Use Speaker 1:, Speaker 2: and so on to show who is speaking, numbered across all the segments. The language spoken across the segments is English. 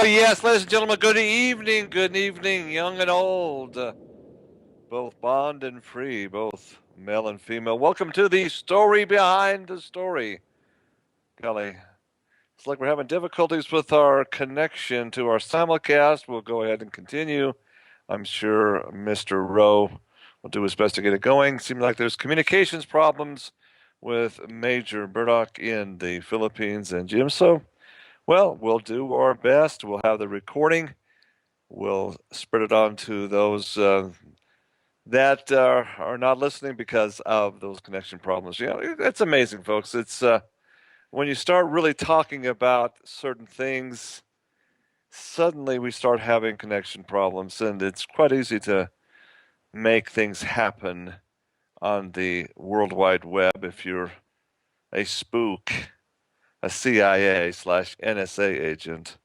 Speaker 1: Yes, ladies and gentlemen, good evening, young and old, both bond and free, both male and female. Welcome to the story behind the story. Golly, it's like we're having difficulties with our connection to our simulcast. We'll go ahead and continue. I'm sure Mr. Rowe will do his best to get it going. Seems like there's communications problems with Major Burdock in the Philippines and Jim, so well, we'll do our best. We'll have the recording. We'll spread it on to those that are not listening because of those connection problems. You know, it's amazing, folks. It's when you start really talking about certain things, suddenly we start having connection problems, and it's quite easy to make things happen on the World Wide Web if you're a spook, a CIA/NSA agent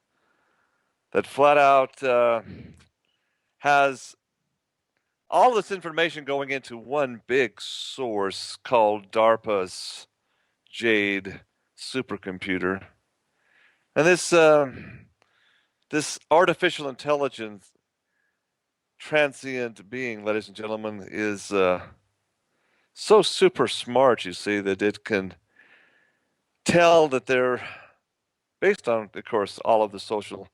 Speaker 1: that flat out has all this information going into one big source called DARPA's Jade supercomputer. And this artificial intelligence transient being, ladies and gentlemen, is so super smart, you see, that it can tell that they're based on, of course, all of the social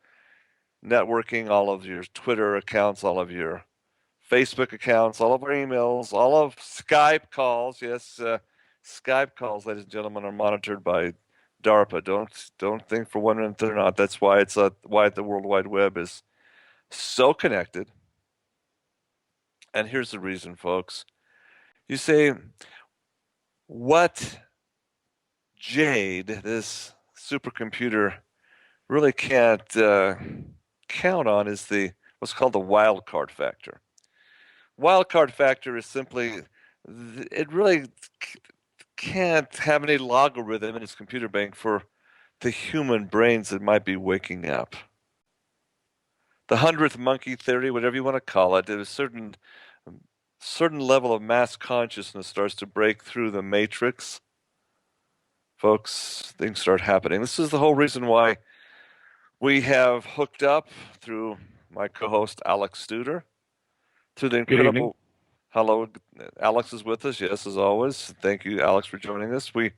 Speaker 1: networking, all of your Twitter accounts, all of your Facebook accounts, all of our emails, all of Skype calls. Yes, Skype calls, ladies and gentlemen, are monitored by DARPA. Don't think for 1 minute they're not. That's why why the World Wide Web is so connected. And here's the reason, folks. You say, what Jade, this supercomputer, really can't count on is what's called the wildcard factor. Wildcard factor is simply, it really can't have any logarithm in its computer bank for the human brains that might be waking up. The 100th monkey theory, whatever you want to call it, a certain level of mass consciousness starts to break through the matrix. Folks, things start happening. This is the whole reason why we have hooked up through my co-host Alex Studer, through the incredible. Hello, Alex is with us. Yes, as always. Thank you, Alex, for joining us. We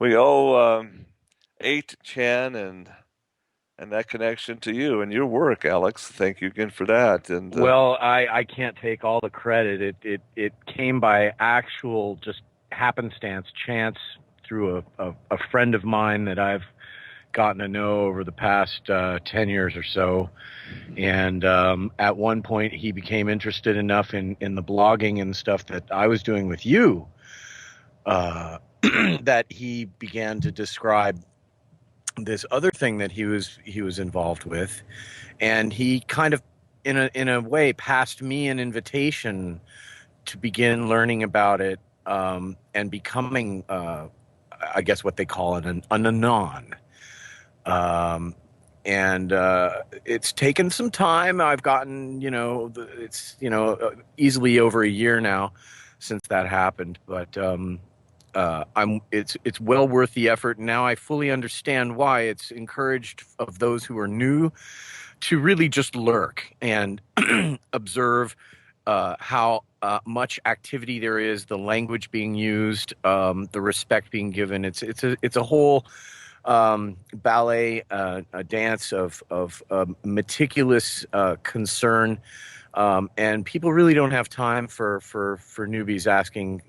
Speaker 1: owe 8chan and that connection to you and your work, Alex. Thank you again for that. And
Speaker 2: well, I can't take all the credit. It came by actual just happenstance, chance through a friend of mine that I've gotten to know over the past 10 years or so. And at one point, he became interested enough in the blogging and stuff that I was doing with you that he began to describe this other thing that he was involved with. And he kind of, in a way, passed me an invitation to begin learning about it and becoming, I guess, what they call an anon. And it's taken some time. I've gotten, easily over a year now since that happened, but it's well worth the effort. Now I fully understand why it's encouraged of those who are new to really just lurk and observe how much activity there is, the language being used, the respect being given. It's a whole ballet, a dance of meticulous concern, and people really don't have time for newbies asking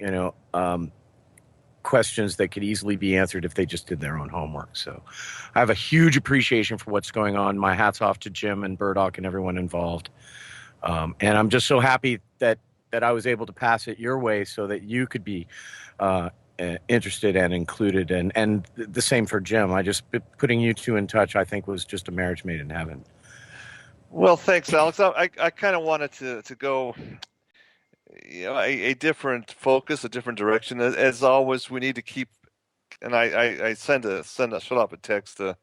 Speaker 2: questions that could easily be answered if they just did their own homework. So I have a huge appreciation for what's going on. My hat's off to Jim and Burdock and everyone involved, and I'm just so happy that I was able to pass it your way so that you could be interested and included, and the same for Jim. I just putting you two in touch, I think, was just a marriage made in heaven.
Speaker 1: Well, thanks, Alex. I kind of wanted to go, a different focus, a different direction. As always, we need to keep, and I shut off a text to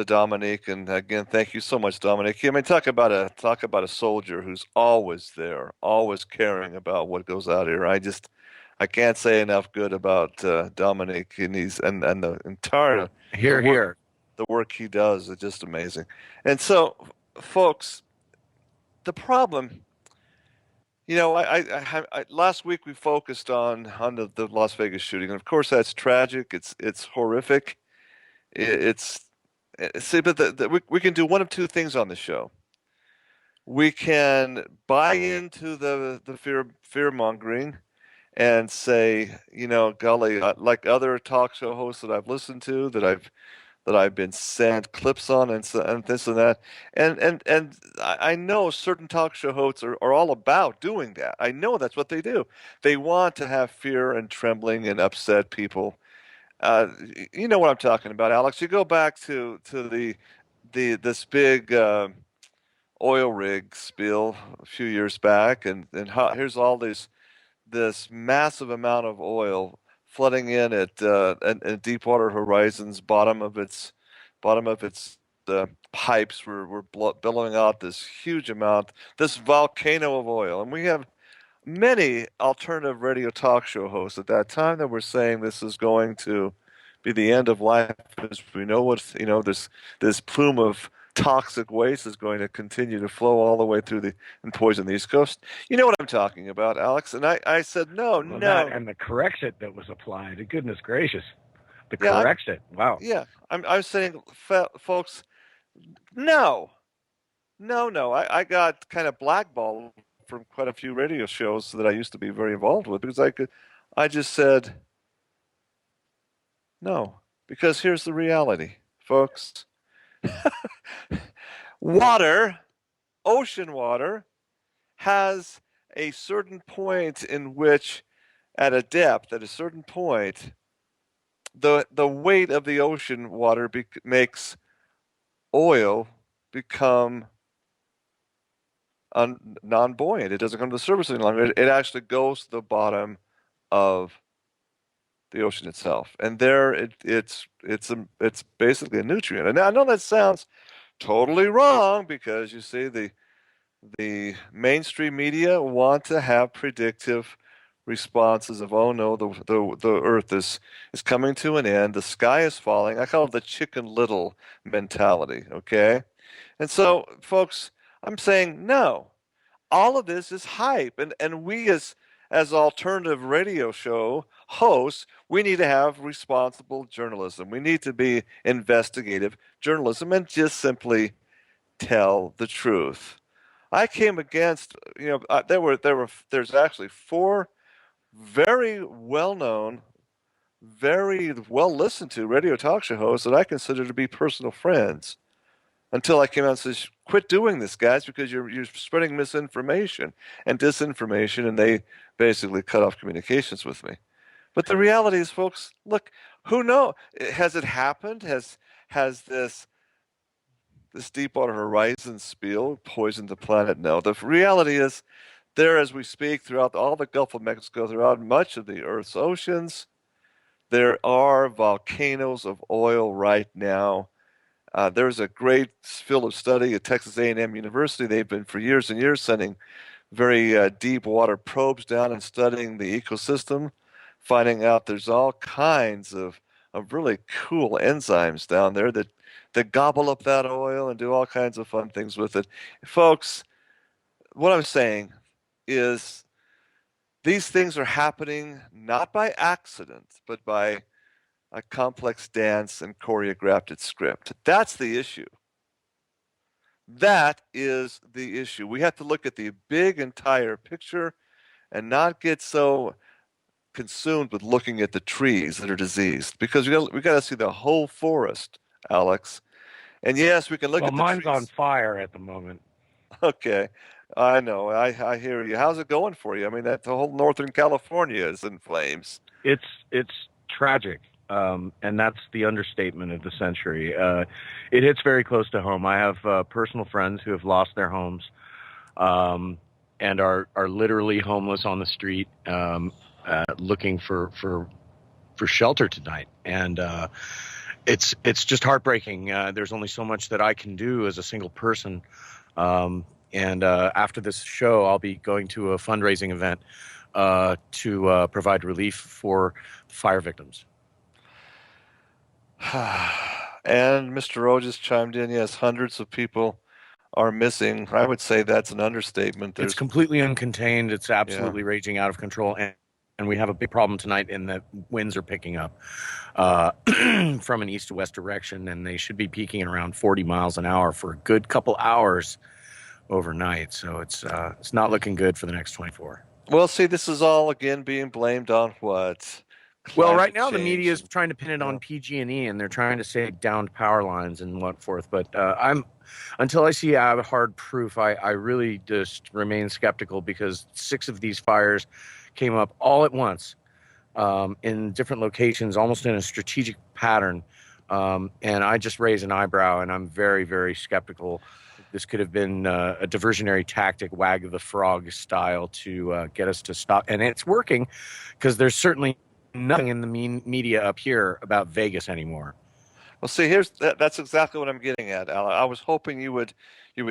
Speaker 1: Dominique, and again, thank you so much, Dominique. I mean, talk about a soldier who's always there, always caring about what goes out here. I can't say enough good about Dominic and the entire
Speaker 2: here.
Speaker 1: the work he does is just amazing. And so, folks, the problem, last week we focused on the Las Vegas shooting, and of course that's tragic. It's horrific. It's see, but we can do one of two things on the show. We can buy into the fear mongering and say, golly, like other talk show hosts that I've listened to, that I've been sent clips on, and this and that, and I know certain talk show hosts are all about doing that. I know that's what they do. They want to have fear and trembling and upset people. You know what I'm talking about, Alex. You go back to this big oil rig spill a few years back, and here's all this massive amount of oil flooding in at Deepwater Horizon's bottom of its pipes were billowing out this huge amount, this volcano of oil, and we have many alternative radio talk show hosts at that time that were saying this is going to be the end of life as we know what this plume of toxic waste is going to continue to flow all the way through and poison the East Coast. You know what I'm talking about, Alex? And I said no.
Speaker 2: That and the correction that was applied. Goodness gracious, the
Speaker 1: Yeah,
Speaker 2: correction. Wow.
Speaker 1: Yeah, I'm saying, folks, no. I got kind of blackballed from quite a few radio shows that I used to be very involved with because I just said no. Because here's the reality, folks. Water, ocean water, has a certain point in which, at a depth, at a certain point, the weight of the ocean water makes oil become non-buoyant. It doesn't come to the surface any longer. It actually goes to the bottom of the ocean itself, and there it's basically a nutrient. And I know that sounds totally wrong because you see the mainstream media want to have predictive responses of, oh no, the earth is coming to an end, the sky is falling. I call it the Chicken Little mentality, okay? And so, folks, I'm saying no. All of this is hype, and we as alternative radio show hosts, we need to have responsible journalism. We need to be investigative journalism and just simply tell the truth. I came against, there's actually four very well-known, very well-listened to radio talk show hosts that I consider to be personal friends. Until I came out and says, quit doing this, guys, because you're spreading misinformation and disinformation, and they basically cut off communications with me. But the reality is, folks, look, who knows? Has it happened? Has this Deepwater Horizon spill poisoned the planet? No. The reality is, there as we speak, throughout all the Gulf of Mexico, throughout much of the Earth's oceans, there are volcanoes of oil right now. There's a great field of study at Texas A&M University. They've been for years and years sending very deep water probes down and studying the ecosystem, finding out there's all kinds of really cool enzymes down there that gobble up that oil and do all kinds of fun things with it. Folks, what I'm saying is these things are happening not by accident, but by a complex dance and choreographed script. That's the issue. That is the issue. We have to look at the big entire picture and not get so consumed with looking at the trees that are diseased, because we got to see the whole forest, Alex. And yes, we can look at the
Speaker 2: mine's
Speaker 1: trees.
Speaker 2: On fire at the moment.
Speaker 1: Okay. I know. I hear you. How's it going for you? I mean, that the whole Northern California is in flames.
Speaker 2: It's tragic. And that's the understatement of the century. It hits very close to home. I have personal friends who have lost their homes and are literally homeless on the street, looking for shelter tonight. And it's just heartbreaking. There's only so much that I can do as a single person. And after this show, I'll be going to a fundraising event to provide relief for fire victims.
Speaker 1: And Mr. O just chimed in, yes, hundreds of people are missing. I would say that's an understatement.
Speaker 2: It's
Speaker 1: There's,
Speaker 2: completely uncontained. It's
Speaker 1: yeah.
Speaker 2: absolutely raging out of control, and we have a big problem tonight in that winds are picking up from an east to west direction, and they should be peaking at around 40 miles an hour for a good couple hours overnight. So it's not looking good for the next 24.
Speaker 1: Well, see, this is all again being blamed on what?
Speaker 2: Well, right
Speaker 1: Climate
Speaker 2: now the media
Speaker 1: change
Speaker 2: is
Speaker 1: and,
Speaker 2: trying to pin it
Speaker 1: yeah.
Speaker 2: on PG&E, and they're trying to say downed power lines and what forth. But I'm until I see hard proof, I really just remain skeptical because 6 of these fires came up all at once in different locations, almost in a strategic pattern. And I just raise an eyebrow, and I'm very, very skeptical. This could have been a diversionary tactic, wag of the frog style, to get us to stop. And it's working because there's certainly nothing in the media up here about Vegas anymore.
Speaker 1: Well, see, that's exactly what I'm getting at, Alan. I was hoping you would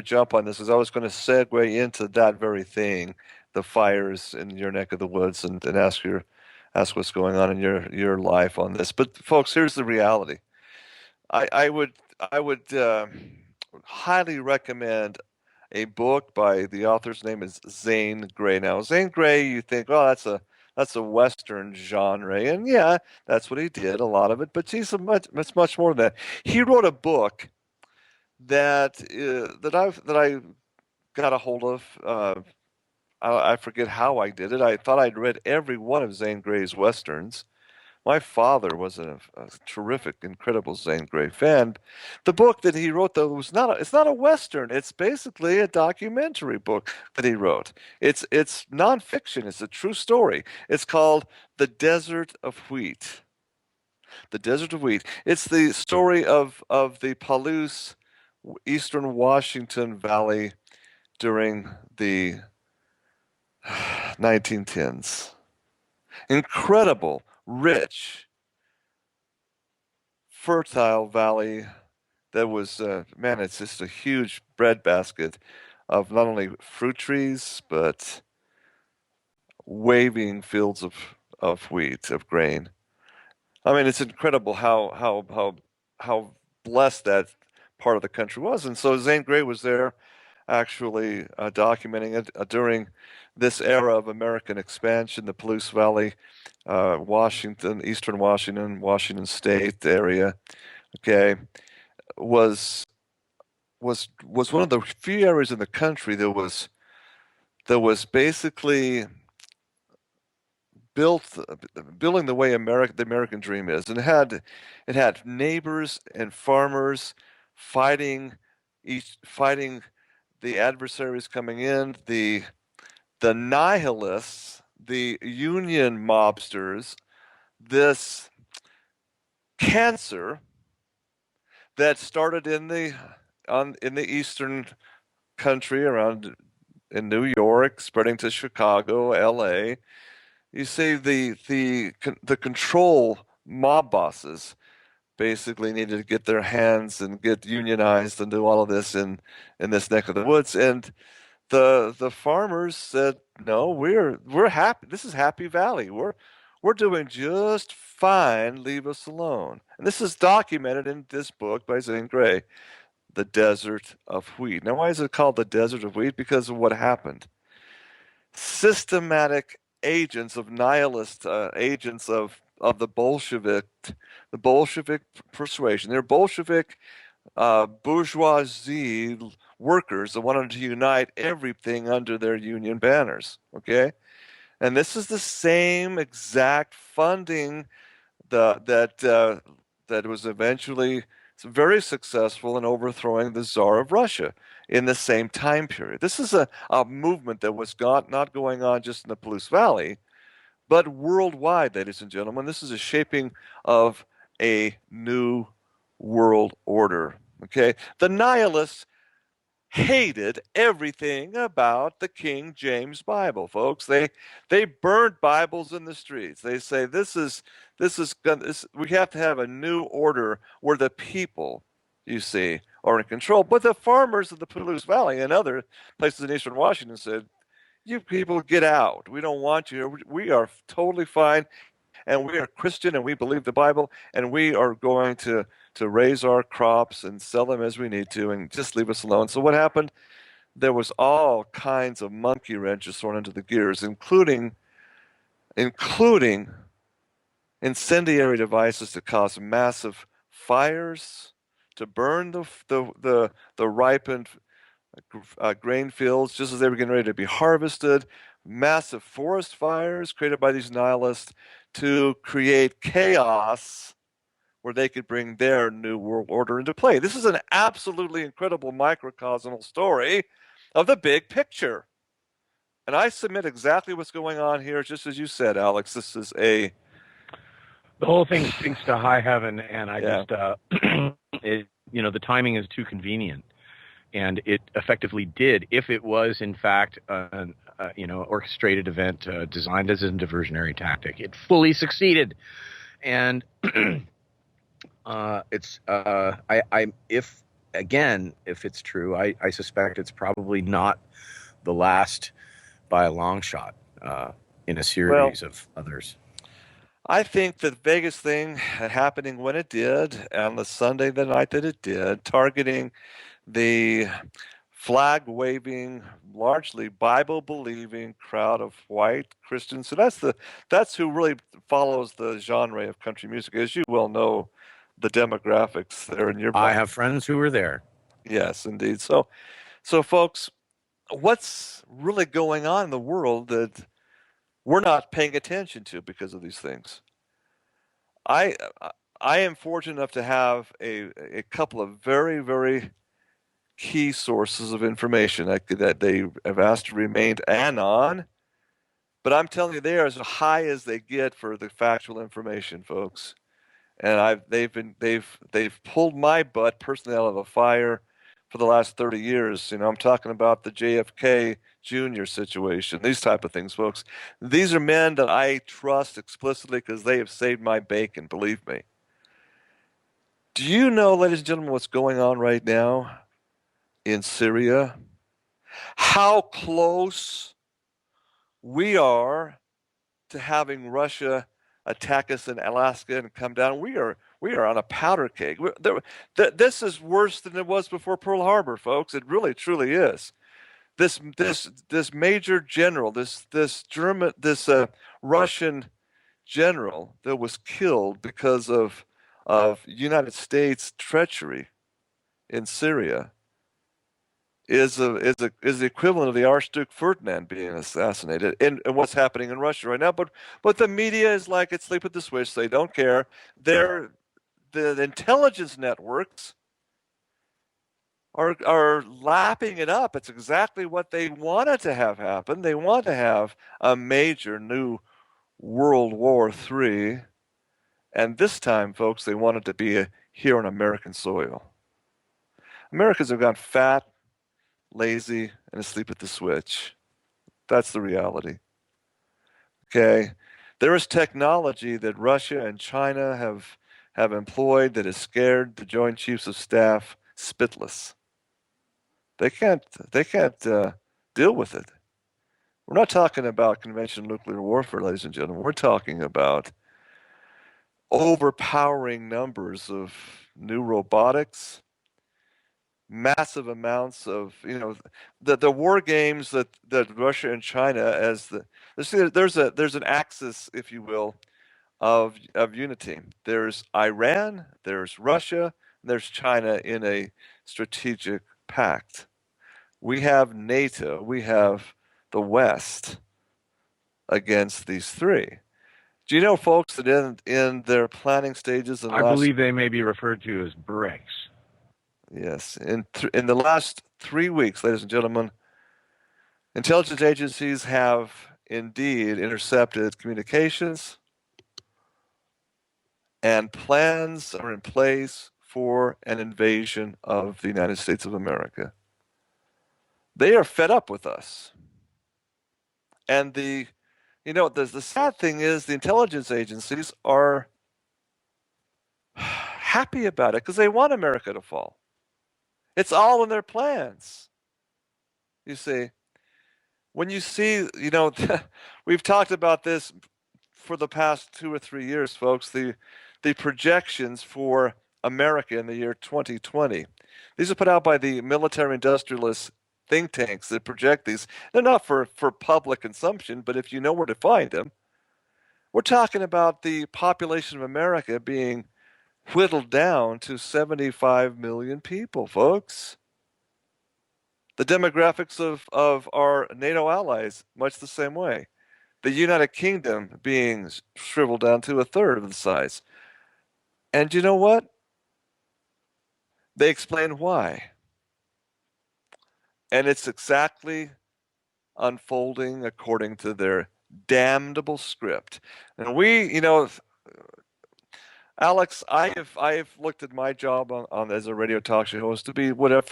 Speaker 1: jump on this, as I was going to segue into that very thing, the fires in your neck of the woods, and ask what's going on in your life on this. But folks, here's the reality. I would highly recommend a book by the author's name is Zane Grey. Now, Zane Grey, you think, oh, that's a Western genre, and yeah, that's what he did, a lot of it. But geez, it's much more than that. He wrote a book that I got a hold of. I forget how I did it. I thought I'd read every one of Zane Grey's westerns. My father was a terrific, incredible Zane Grey fan. The book that he wrote, though, it's not a Western. It's basically a documentary book that he wrote. It's nonfiction. It's a true story. It's called The Desert of Wheat. The Desert of Wheat. It's the story of the Palouse, eastern Washington Valley during the 1910s. Incredible, rich, fertile valley that was, man, it's just a huge breadbasket of not only fruit trees, but waving fields of wheat, of grain. I mean, it's incredible how blessed that part of the country was. And so Zane Grey was there actually documenting it during this era of American expansion, the Palouse Valley, Washington, Eastern Washington, Washington State area. Okay, was was one of the few areas in the country that was basically built building the way the American dream is, and it had neighbors and farmers fighting fighting the adversaries coming in, the nihilists, the union mobsters, this cancer that started in the eastern country around in New York, spreading to Chicago, L.A. You see the control mob bosses basically needed to get their hands and get unionized and do all of this in this neck of the woods. And the farmers said, no, we're happy. This is Happy Valley. We're doing just fine. Leave us alone. And this is documented in this book by Zane Grey, The Desert of Wheat. Now, why is it called the Desert of Wheat? Because of what happened. Systematic agents of nihilist agents of the Bolshevik persuasion. They're Bolshevik bourgeoisie workers that wanted to unite everything under their union banners. Okay, and this is the same exact funding that was eventually very successful in overthrowing the Tsar of Russia in the same time period. This is a movement that was not going on just in the Palouse Valley, but worldwide, ladies and gentlemen. This is a shaping of a new world order. Okay, the nihilists hated everything about the King James Bible, folks. They burned Bibles in the streets. They say we have to have a new order where the people, you see, are in control. But the farmers of the Palouse Valley and other places in eastern Washington said, "You people get out. We don't want you here. We are totally fine, and we are Christian, and we believe the Bible, and we are going raise our crops and sell them as we need to and just leave us alone. So what happened? There was all kinds of monkey wrenches thrown into the gears, including incendiary devices to cause massive fires, to burn the ripened grain fields just as they were getting ready to be harvested, massive forest fires created by these nihilists to create chaos where they could bring their new world order into play. This is an absolutely incredible microcosmal story of the big picture. And I submit exactly what's going on here, just as you said, Alex. This is a
Speaker 2: The whole thing stinks to high heaven, and I
Speaker 1: yeah.
Speaker 2: just, the timing is too convenient, and it effectively did. If it was in fact an orchestrated event designed as a diversionary tactic, it fully succeeded, and if it's true, I suspect it's probably not the last by a long shot in a series of others.
Speaker 1: I think the biggest thing happening when it did, on the Sunday, the night that it did, targeting the flag-waving, largely Bible-believing crowd of white Christians. So that's who really follows the genre of country music. As you well know, the demographics there in your
Speaker 2: I have friends who were there.
Speaker 1: Yes, indeed. So folks, what's really going on in the world that we're not paying attention to because of these things? I am fortunate enough to have a couple of very, very key sources of information that they have asked to remain anon, but I'm telling you, they are as high as they get for the factual information, folks. And they've pulled my butt personally out of the fire for the last 30 years. I'm talking about the JFK Jr. situation, these type of things, folks. These are men that I trust explicitly because they have saved my bacon, believe me. Do you know, ladies and gentlemen, what's going on right now in Syria? How close we are to having Russia attack us in Alaska and come down. We are on a powder keg. This is worse than it was before Pearl Harbor, folks. It really, truly is. This major general, this Russian general that was killed because of United States treachery in Syria is the equivalent of the Archduke Ferdinand being assassinated, and what's happening in Russia right now. But the media is like it's sleep at the switch. They don't care. The intelligence networks are lapping it up. It's exactly what they wanted to have happen. They want to have a major new World War III, and this time, folks, they want it to be here on American soil. Americans have gone fat, lazy, and asleep at the switch. That's the reality. Okay? There is technology that Russia and China have employed that has scared the Joint Chiefs of Staff spitless. They can't deal with it. We're not talking about conventional nuclear warfare, ladies and gentlemen. We're talking about overpowering numbers of new robotics, massive amounts of the war games that Russia and China there's an axis, if you will, of unity. There's Iran, there's Russia, and there's China in a strategic pact. We have NATO, we have the West against these three. Do you know, folks, that in their planning stages
Speaker 2: I believe they may be referred to as BRICS.
Speaker 1: Yes, in the last 3 weeks, ladies and gentlemen, intelligence agencies have indeed intercepted communications, and plans are in place for an invasion of the United States of America. They are fed up with us. And the sad thing is the intelligence agencies are happy about it because they want America to fall. It's all in their plans. You see, when you see, we've talked about this for the past 2 or 3 years, folks, the projections for America in the year 2020. These are put out by the military industrialist think tanks that project these. They're not for public consumption, but if you know where to find them, we're talking about the population of America being whittled down to 75 million people, folks. The demographics of our NATO allies, much the same way. The United Kingdom being shriveled down to a third of the size. And you know what? They explain why. And it's exactly unfolding according to their damnable script. And Alex, I have looked at my job on as a radio talk show host to be whatever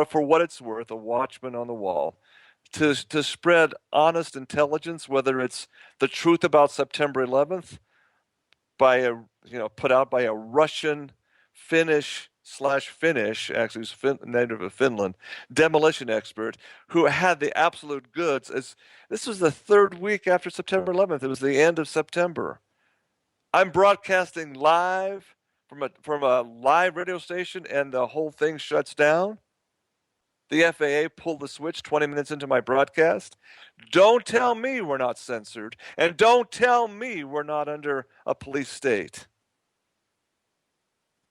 Speaker 1: for what it's worth, a watchman on the wall, to spread honest intelligence, whether it's the truth about September 11th by a put out by a Russian Finnish, actually who's native of Finland, demolition expert who had the absolute goods. As this was the third week after September 11th, it was the end of September. I'm broadcasting live from a live radio station, and the whole thing shuts down. The FAA pulled the switch 20 minutes into my broadcast. Don't tell me we're not censored, and don't tell me we're not under a police state.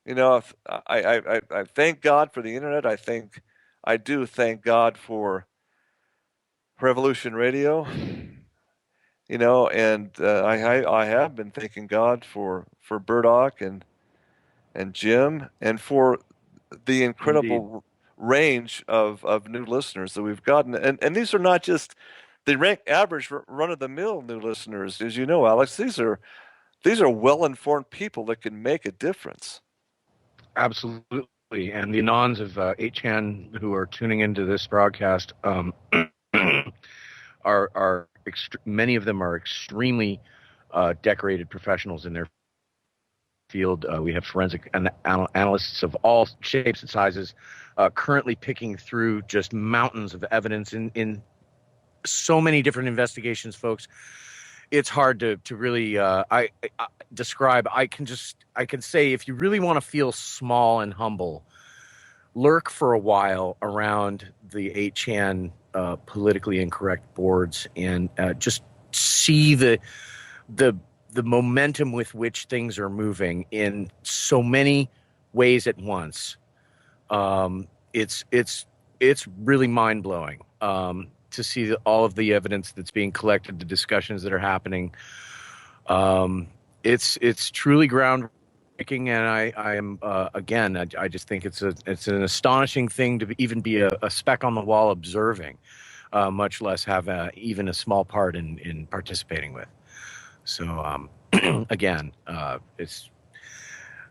Speaker 1: I thank God for the internet. I do thank God for Revolution Radio. And I have been thanking God for Burdock and Jim, and for the
Speaker 2: Indeed.
Speaker 1: incredible range of new listeners that we've gotten. And these are not just the average run of the mill new listeners, as you know, Alex. These are well informed people that can make a difference.
Speaker 2: Absolutely. And the anons of 8chan who are tuning into this broadcast are many of them are extremely decorated professionals in their field. We have forensic analysts of all shapes and sizes currently picking through just mountains of evidence in so many different investigations, folks. It's hard to really describe. I can say, if you really want to feel small and humble, lurk for a while around the 8chan politically incorrect boards and just see the momentum with which things are moving in so many ways at once. It's really mind blowing to see all of the evidence that's being collected, the discussions that are happening. It's truly groundbreaking, and I am again. I just think it's an astonishing thing to even be a speck on the wall observing, much less have even a small part in participating with. So again, it's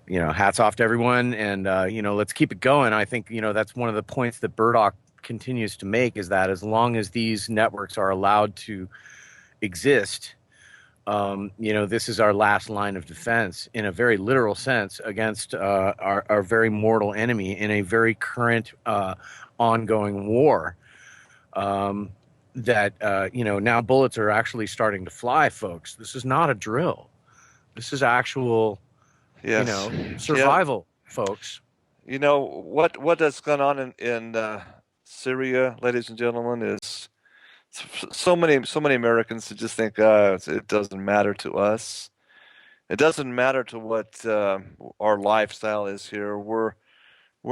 Speaker 2: hats off to everyone, and let's keep it going. I think that's one of the points that Burdock continues to make, is that as long as these networks are allowed to exist, this is our last line of defense in a very literal sense against our very mortal enemy in a very current ongoing war. That now bullets are actually starting to fly, folks. This is not a drill. This is actual,
Speaker 1: Yes.
Speaker 2: survival, folks.
Speaker 1: What has gone on in Syria, ladies and gentlemen, is so many Americans that just think it doesn't matter to us. It doesn't matter to what our lifestyle is here. We're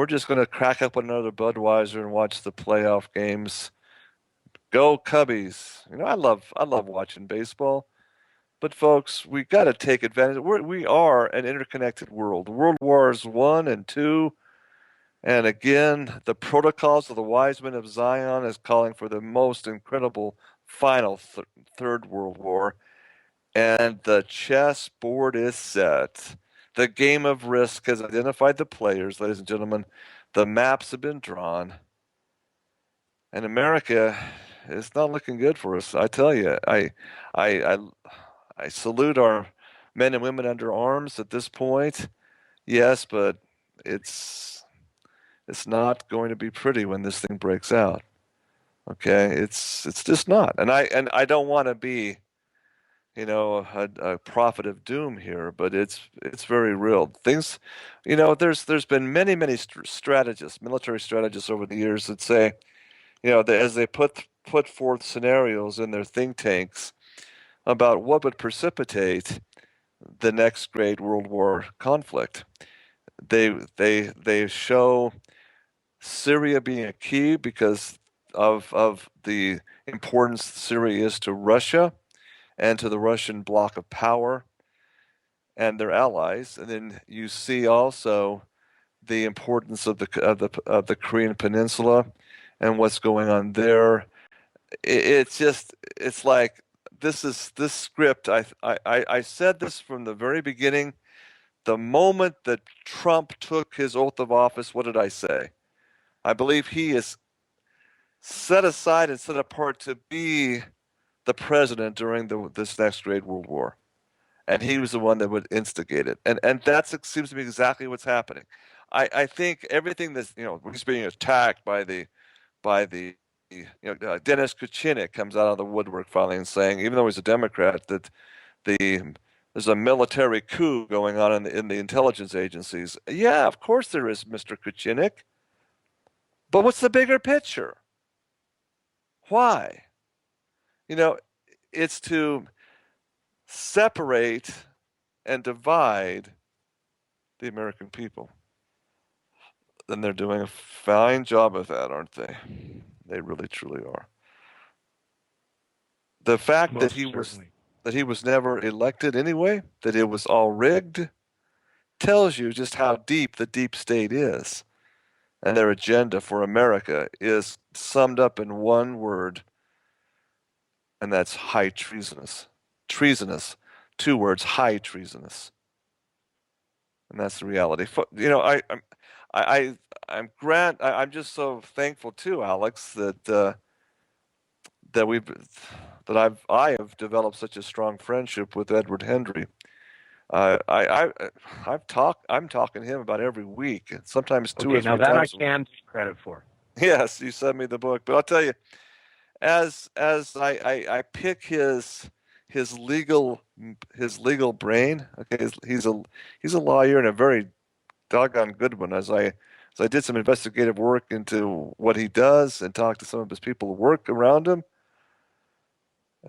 Speaker 1: just going to crack up another Budweiser and watch the playoff games. Go Cubbies! I love watching baseball. But folks, we got to take advantage. We are an interconnected world. World Wars One and Two, and again, the protocols of the wise men of Zion is calling for the most incredible final third World War. And the chessboard is set. The game of risk has identified the players, ladies and gentlemen. The maps have been drawn. And America is not looking good for us. I tell you, I, I salute our men and women under arms at this point. Yes, but it's not going to be pretty when this thing breaks out. Okay, it's just not. And I don't want to be a prophet of doom here, but it's very real. Things, there's been many strategists, military strategists over the years that say, as they put forth scenarios in their think tanks about what would precipitate the next great World War conflict. They show Syria being a key because of the importance Syria is to Russia and to the Russian bloc of power and their allies. And then you see also the importance of the Korean Peninsula and what's going on there. It's like this script. I said this from the very beginning. The moment that Trump took his oath of office, what did I say? I believe he is set aside and set apart to be the president during this next great world war. And he was the one that would instigate it. And that seems to be exactly what's happening. I think everything that's, he's being attacked by the Dennis Kucinich comes out of the woodwork finally and saying, even though he's a Democrat, that there's a military coup going on in the intelligence agencies. Yeah, of course there is, Mr. Kucinich. But what's the bigger picture? Why? It's to separate and divide the American people. And they're doing a fine job of that, aren't they? They really truly are. The fact
Speaker 2: Most certainly.
Speaker 1: that he was never elected anyway, that it was all rigged, tells you just how deep the deep state is. And their agenda for America is summed up in one word, and that's high treasonous. Treasonous. Two words, high treasonous. And that's the reality. I'm just so thankful too, Alex, that we've that I have developed such a strong friendship with Edward Hendry. I'm talking to him about every week, sometimes two
Speaker 2: Okay,
Speaker 1: or
Speaker 2: now
Speaker 1: three
Speaker 2: that I
Speaker 1: times.
Speaker 2: can take credit for.
Speaker 1: Yes, you sent me the book, but I'll tell you, as I pick his legal his legal brain. Okay, he's a lawyer and a very doggone good one. As I did some investigative work into what he does and talked to some of his people who work around him,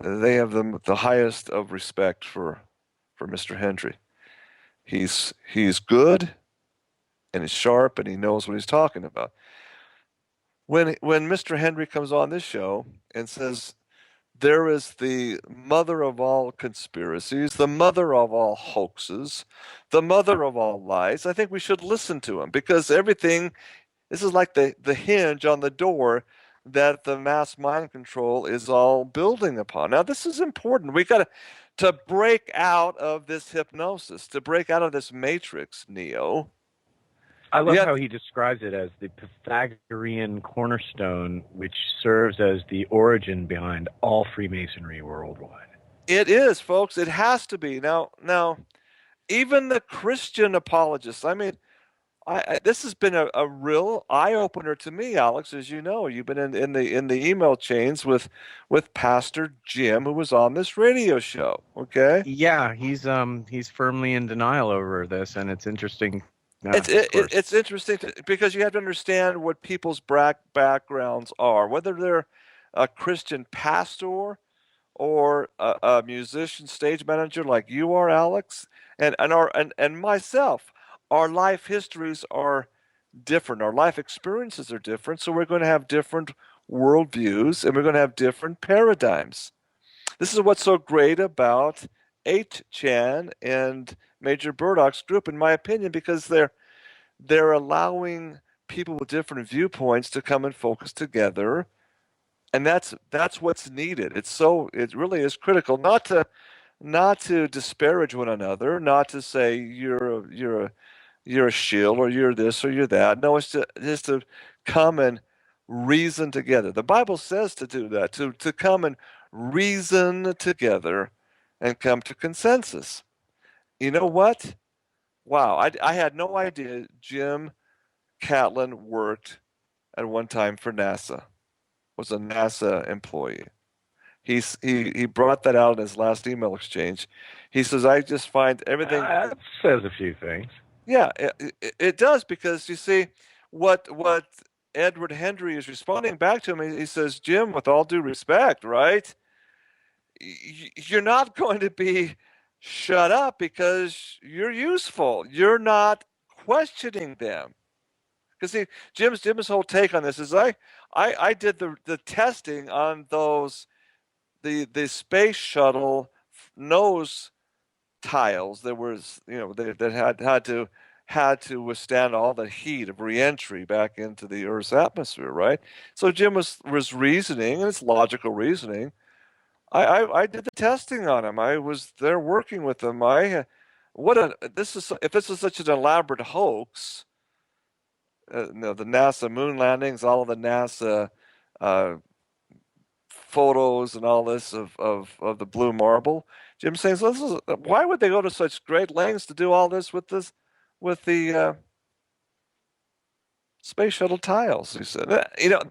Speaker 1: they have the highest of respect for Mr. Hendry. He's good and he's sharp and he knows what he's talking about. When Mr. Hendry comes on this show and says there is the mother of all conspiracies, the mother of all hoaxes, the mother of all lies, I think we should listen to him because this is like the hinge on the door that the mass mind control is all building upon. Now, this is important. We got to break out of this hypnosis, to break out of this matrix, Neo.
Speaker 2: I love
Speaker 1: Yeah,
Speaker 2: how he describes it as the Pythagorean cornerstone, which serves as the origin behind all Freemasonry worldwide.
Speaker 1: it is, folks. It has to be. Now, even the Christian apologists, I mean, this has been a real eye opener to me, Alex. As you know, you've been in the email chains with Pastor Jim, who was on this radio show. Okay,
Speaker 2: Yeah, he's firmly in denial over this, and it's interesting.
Speaker 1: it's
Speaker 2: Of course.
Speaker 1: it's interesting because you have to understand what people's backgrounds are, whether they're a Christian pastor or a musician, stage manager like you are, Alex, and myself. Our life histories are different. Our life experiences are different, so we're going to have different worldviews and we're going to have different paradigms. This is what's so great about 8chan and Major Burdock's group, in my opinion, because they're allowing people with different viewpoints to come and focus together, and that's what's needed. It really is critical not to disparage one another, not to say you're a shill or you're this or you're that. No, it's just to come and reason together. The Bible says to do that, to come and reason together and come to consensus. You know what? Wow, I had no idea Jim Catlin worked at one time for NASA, was a NASA employee. He brought that out in his last email exchange. He says, I just find everything.
Speaker 2: That says a few things.
Speaker 1: Yeah, it does, because you see what Edward Hendry is responding back to him. He says, Jim, with all due respect, right? You're not going to be shut up because you're useful. You're not questioning them. Because see, Jim's whole take on this is I did the testing on those the space shuttle nose tiles that was that had to withstand all the heat of reentry back into the Earth's atmosphere, right? So Jim was reasoning, and it's logical reasoning. I did the testing on him. I was there working with him. What a this is if this is such an elaborate hoax, the NASA moon landings, all of the NASA uh, photos and all this of the blue marble. Jim saying, so why would they go to such great lengths to do all this with the space shuttle tiles? He said,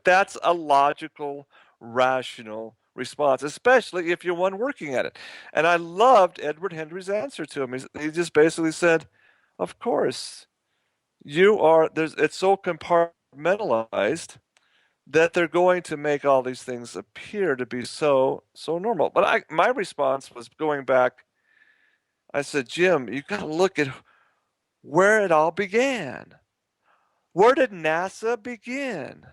Speaker 1: that's a logical, rational response, especially if you're one working at it. And I loved Edward Hendry's answer to him. He just basically said, of course, it's so compartmentalized that they're going to make all these things appear to be so normal. But my response was going back. I said, Jim, you got to look at where it all began. Where did NASA begin?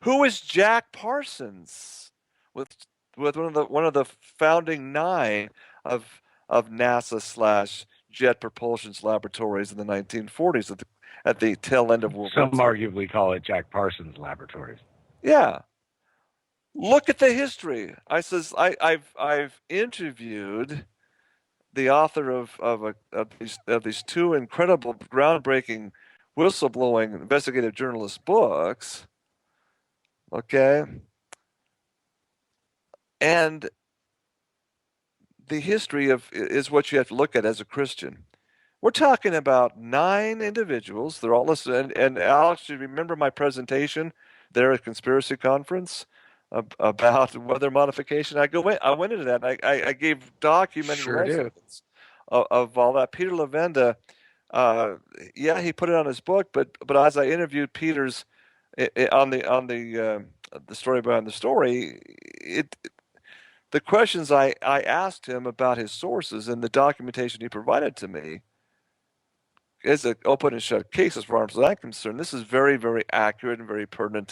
Speaker 1: Who is Jack Parsons? With one of the founding nine of NASA slash Jet Propulsion Laboratories in the 1940s at the tail end of World War
Speaker 2: Some
Speaker 1: II.
Speaker 2: arguably call it Jack Parsons Laboratories.
Speaker 1: Yeah. Look at the history. I've interviewed the author of these two incredible, groundbreaking, whistleblowing investigative journalist books. Okay, and the history is what you have to look at as a Christian. We're talking about 9 individuals. They're all listed. And Alex, do you remember my presentation there at Conspiracy Conference about weather modification? I went into that. I gave documented
Speaker 2: Sure do.
Speaker 1: residence of all that. Peter Levenda, yeah, he put it on his book, but as I interviewed Peter's on the story behind the story, the questions I asked him about his sources and the documentation he provided to me is an open and shut case as far as I'm concerned. This is very, very accurate and very pertinent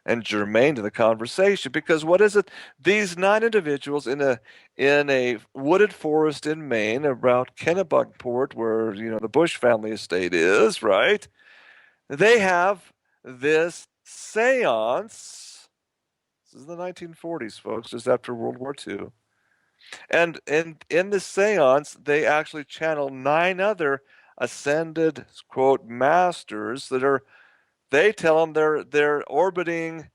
Speaker 1: and germane to the conversation. Because what is it? These 9 individuals in a wooded forest in Maine, around Kennebunkport, where the Bush family estate is, right? They have this séance. This is the 1940s, folks, just after World War II. And in the séance, they actually channel 9 other ascended, quote, masters they tell them they're orbiting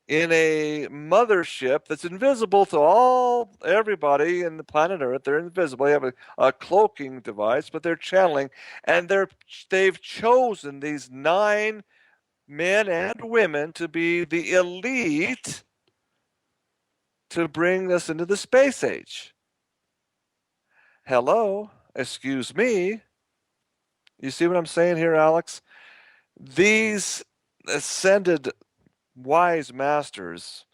Speaker 1: in a mothership that's invisible to everybody in the planet Earth. They're invisible. They have a cloaking device, but they're channeling, and they've chosen these 9 men and women to be the elite to bring us into the space age. Hello, excuse me. You see what I'm saying here, Alex? These ascended wise masters,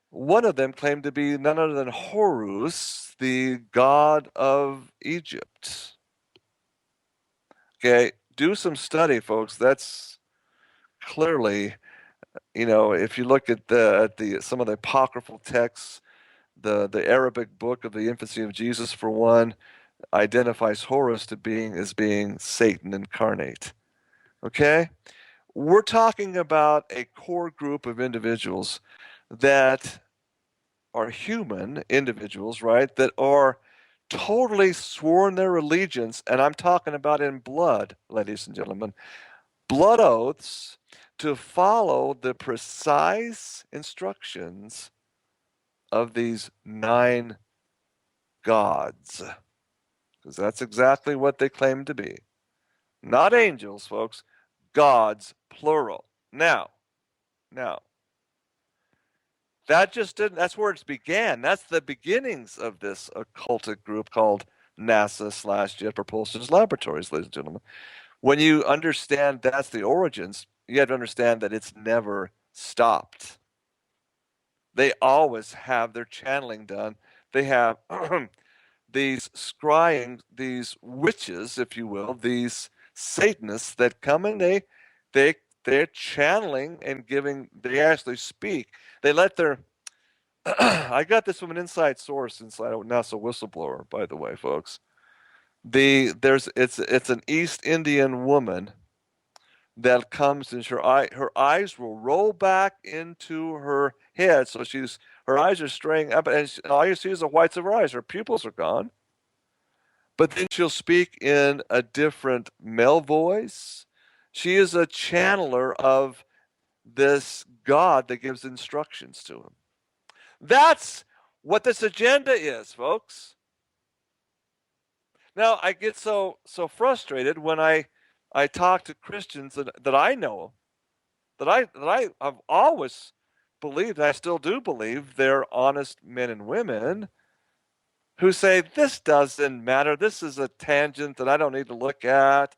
Speaker 1: one of them claimed to be none other than Horus, the god of Egypt. Okay, do some study, folks. That's clearly, if you look at some of the apocryphal texts, the Arabic book of the infancy of Jesus, for one, identifies Horus as being Satan incarnate. Okay? We're talking about a core group of individuals that are human individuals, right? That are totally sworn their allegiance, and I'm talking about in blood, ladies and gentlemen, blood oaths to follow the precise instructions of these 9 gods. Because that's exactly what they claim to be. Not angels, folks. Gods, plural. Now, That just didn't. That's where it began. That's the beginnings of this occultic group called NASA/Jet Propulsion Laboratories, ladies and gentlemen. When you understand that's the origins, you have to understand that it's never stopped. They always have their channeling done. They have these scrying, these witches, if you will, these Satanists that come in. They they're channeling and giving. They actually speak. They let their I got this from an inside source inside a NASA whistleblower, by the way, folks. It's an East Indian woman that comes and her eyes will roll back into her head, so her eyes are straying up, and all you see is the whites of her eyes. Her pupils are gone, but then she'll speak in a different male voice. She is a channeler of this God that gives instructions to him. That's what this agenda is, folks. Now I get so frustrated when I talk to Christians that I know that I have always believed, I still do believe, they're honest men and women who say this doesn't matter. This is a tangent that I don't need to look at.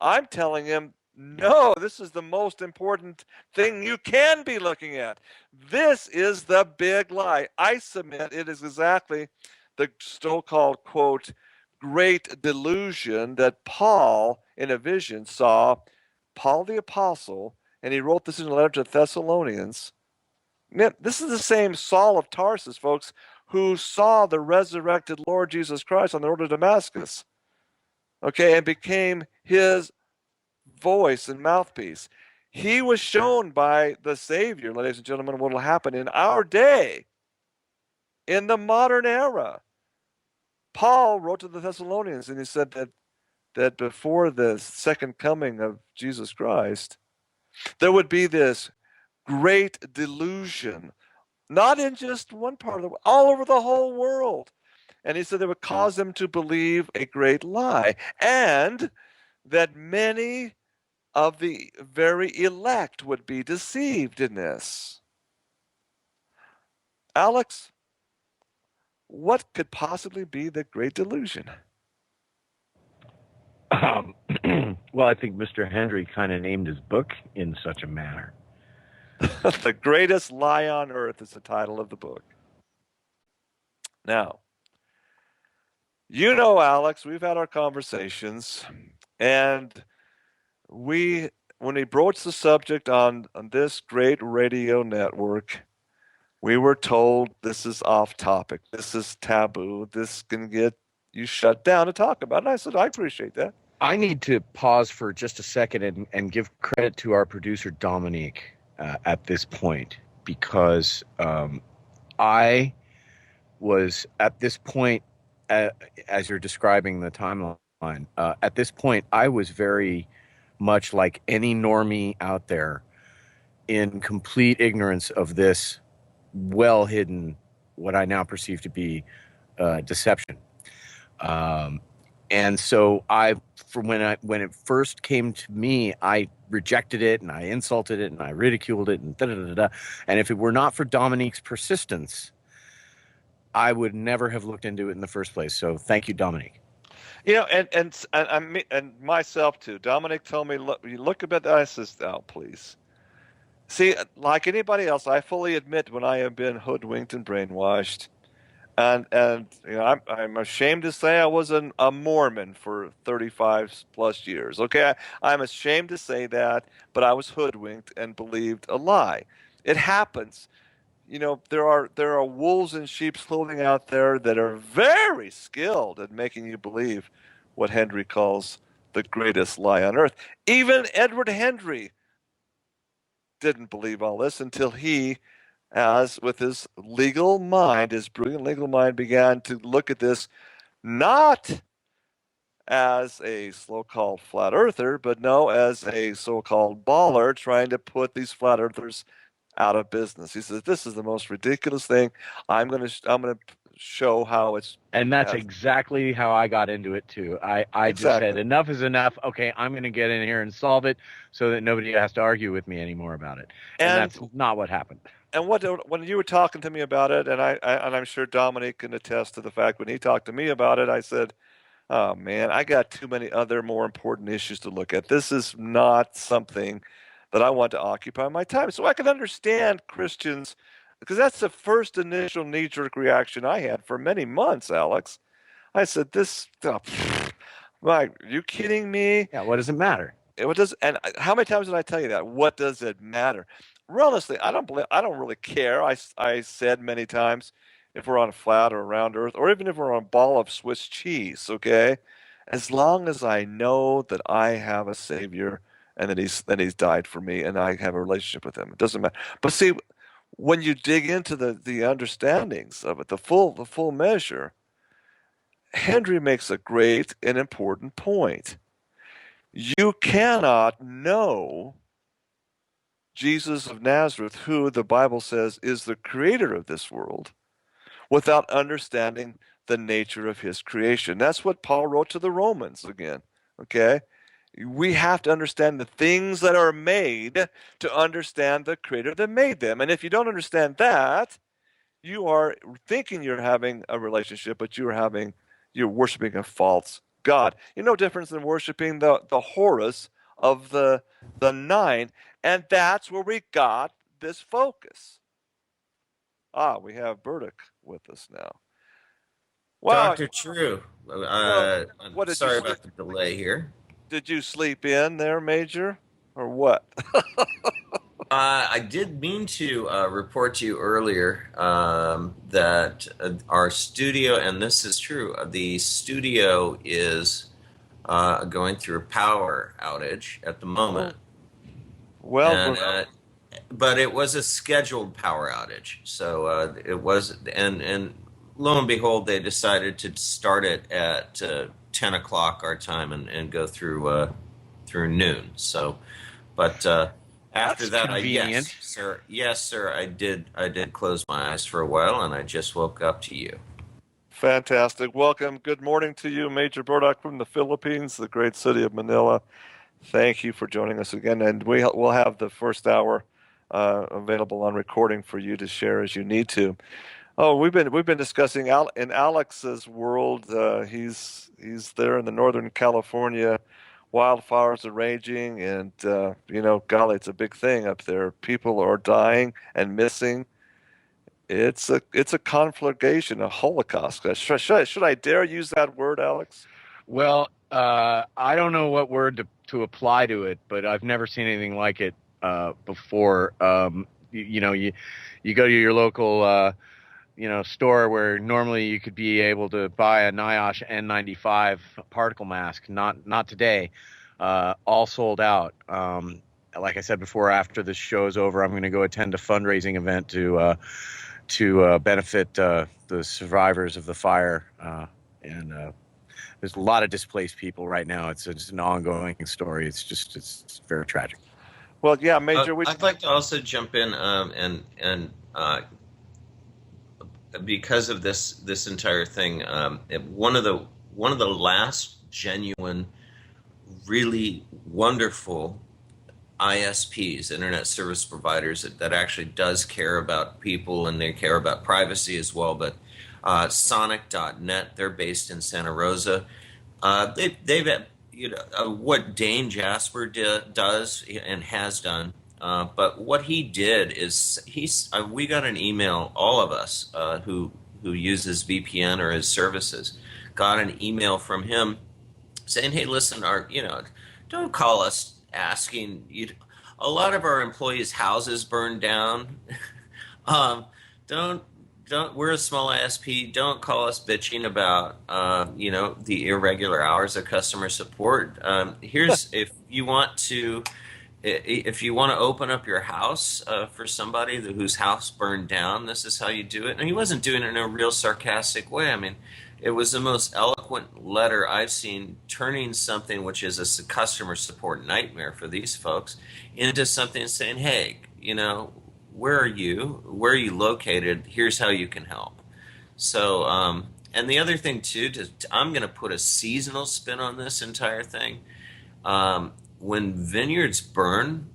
Speaker 1: I'm telling him, no, this is the most important thing you can be looking at. This is the big lie. I submit it is exactly the so-called, quote, great delusion that Paul, in a vision, saw. Paul the Apostle, and he wrote this in a letter to Thessalonians. Man, this is the same Saul of Tarsus, folks, who saw the resurrected Lord Jesus Christ on the road to Damascus, okay, and became his voice and mouthpiece. He was shown by the Savior, ladies and gentlemen, what will happen in our day, in the modern era. Paul wrote to the Thessalonians, and he said that before the second coming of Jesus Christ, there would be this great delusion, not in just one part of the world, all over the whole world. And he said it would cause them to believe a great lie, and that many of the very elect would be deceived in this. Alex, what could possibly be the great delusion?
Speaker 2: Well, I think Mr. Hendry kind of named his book in such a manner.
Speaker 1: The Greatest Lie on Earth is the title of the book. Now, you know, Alex, we've had our conversations, and when we broached the subject on this great radio network, we were told this is off topic, this is taboo, this can get you shut down to talk about it. And I said, I appreciate that.
Speaker 2: I need to pause for just a second and give credit to our producer, Dominique, at this point, because I was at this point, as you're describing the timeline, at this point, I was very much like any normie out there in complete ignorance of this well-hidden, what I now perceive to be deception. And so when it first came to me, I rejected it and I insulted it and I ridiculed it and da-da-da-da. And if it were not for Dominique's persistence, I would never have looked into it in the first place. So thank you, Dominique.
Speaker 1: You know, and myself too. Dominic told me, look about that. I says, oh, please. See, like anybody else, I fully admit when I have been hoodwinked and brainwashed. And you know, I'm ashamed to say I was a Mormon for 35 plus years. Okay, I'm ashamed to say that, but I was hoodwinked and believed a lie. It happens. You know, there are wolves in sheep's clothing out there that are very skilled at making you believe what Hendry calls the greatest lie on earth. Even Edward Hendry didn't believe all this until he, as with his legal mind, his brilliant legal mind, began to look at this not as a so-called flat earther, but no, as a so-called baller trying to put these flat earthers out of business. He says, this is the most ridiculous thing. I'm going to show how it's.
Speaker 2: And that's exactly how I got into it too. I just said, enough is enough. Okay, I'm going to get in here and solve it so that nobody has to argue with me anymore about it. And that's not what happened.
Speaker 1: and when you were talking to me about it, and I'm sure Dominic can attest to the fact when he talked to me about it, I said, "Oh man, I got too many other more important issues to look at. This is not something that I want to occupy my time." So I can understand Christians, because that's the first initial knee-jerk reaction I had for many months, Alex. I said, "This, oh, like, are you kidding me?"
Speaker 2: Yeah, what does it matter?
Speaker 1: What does and how many times did I tell you that? What does it matter? Honestly, I don't really care. I said many times, if we're on a flat or a round Earth, or even if we're on a ball of Swiss cheese, okay, as long as I know that I have a Savior and that He's died for me and I have a relationship with Him, it doesn't matter. But see, when you dig into the understandings of it, the full measure, Henry makes a great and important point. You cannot know Jesus of Nazareth, who the Bible says is the creator of this world, without understanding the nature of his creation. That's what Paul wrote to the Romans again. Okay? We have to understand the things that are made to understand the creator that made them. And if you don't understand that, you are thinking you're having a relationship, but you're worshiping a false god. You're no difference than worshiping the Horus of the nine, and that's where we got this focus. We have Burdick with us now. Wow.
Speaker 3: Dr. True,
Speaker 1: Well,
Speaker 3: I'm
Speaker 1: what did you
Speaker 3: sorry
Speaker 1: sleep?
Speaker 3: about the delay here.
Speaker 1: Did you sleep in there, Major, or what?
Speaker 3: I did mean to report to you earlier that our studio, and this is true, the studio is going through a power outage at the moment.
Speaker 1: Well,
Speaker 3: And but it was a scheduled power outage, so it was, and lo and behold, they decided to start it at 10 o'clock our time and go through noon. So, but after
Speaker 2: That's
Speaker 3: that,
Speaker 2: convenient.
Speaker 3: yes, sir, I did close my eyes for a while, and I just woke up to you.
Speaker 1: fantastic. Welcome. Good morning to you, Major Burdock from the Philippines, the great city of Manila. Thank you for joining us again, and we'll have the first hour available on recording for you to share as you need to. Oh, we've been discussing in Alex's world. He's there in the Northern California. Wildfires are raging, and golly, it's a big thing up there. People are dying and missing. It's a conflagration, a holocaust. Should I dare use that word, Alex?
Speaker 2: Well, I don't know what word to apply to it, but I've never seen anything like it before. You go to your local store where normally you could be able to buy a NIOSH N95 particle mask. Not today. All sold out. Like I said before, after this show is over, I'm going to go attend a fundraising event to benefit the survivors of the fire. And there's a lot of displaced people right now. It's an ongoing story. It's very tragic.
Speaker 1: Well, yeah, Major.
Speaker 3: I'd like to also jump in and because of this entire thing, one of the last genuine, really wonderful ISPs, internet service providers, that actually does care about people and they care about privacy as well. But Sonic.net, they're based in Santa Rosa. They've what Dane Jasper does and has done. But what he did is we got an email, all of us who uses VPN or his services, got an email from him saying, "Hey, listen, don't call us asking you. A lot of our employees' houses burned down. Don't. We're a small ISP. Don't call us bitching about the irregular hours of customer support. Here's if you want to." If you want to open up your house for somebody whose house burned down, this is how you do it. And he wasn't doing it in a real sarcastic way. I mean, it was the most eloquent letter I've seen, turning something which is a customer support nightmare for these folks into something saying, hey, where are you? Where are you located? Here's how you can help. So, and the other thing, too, I'm going to put a seasonal spin on this entire thing. When vineyards burn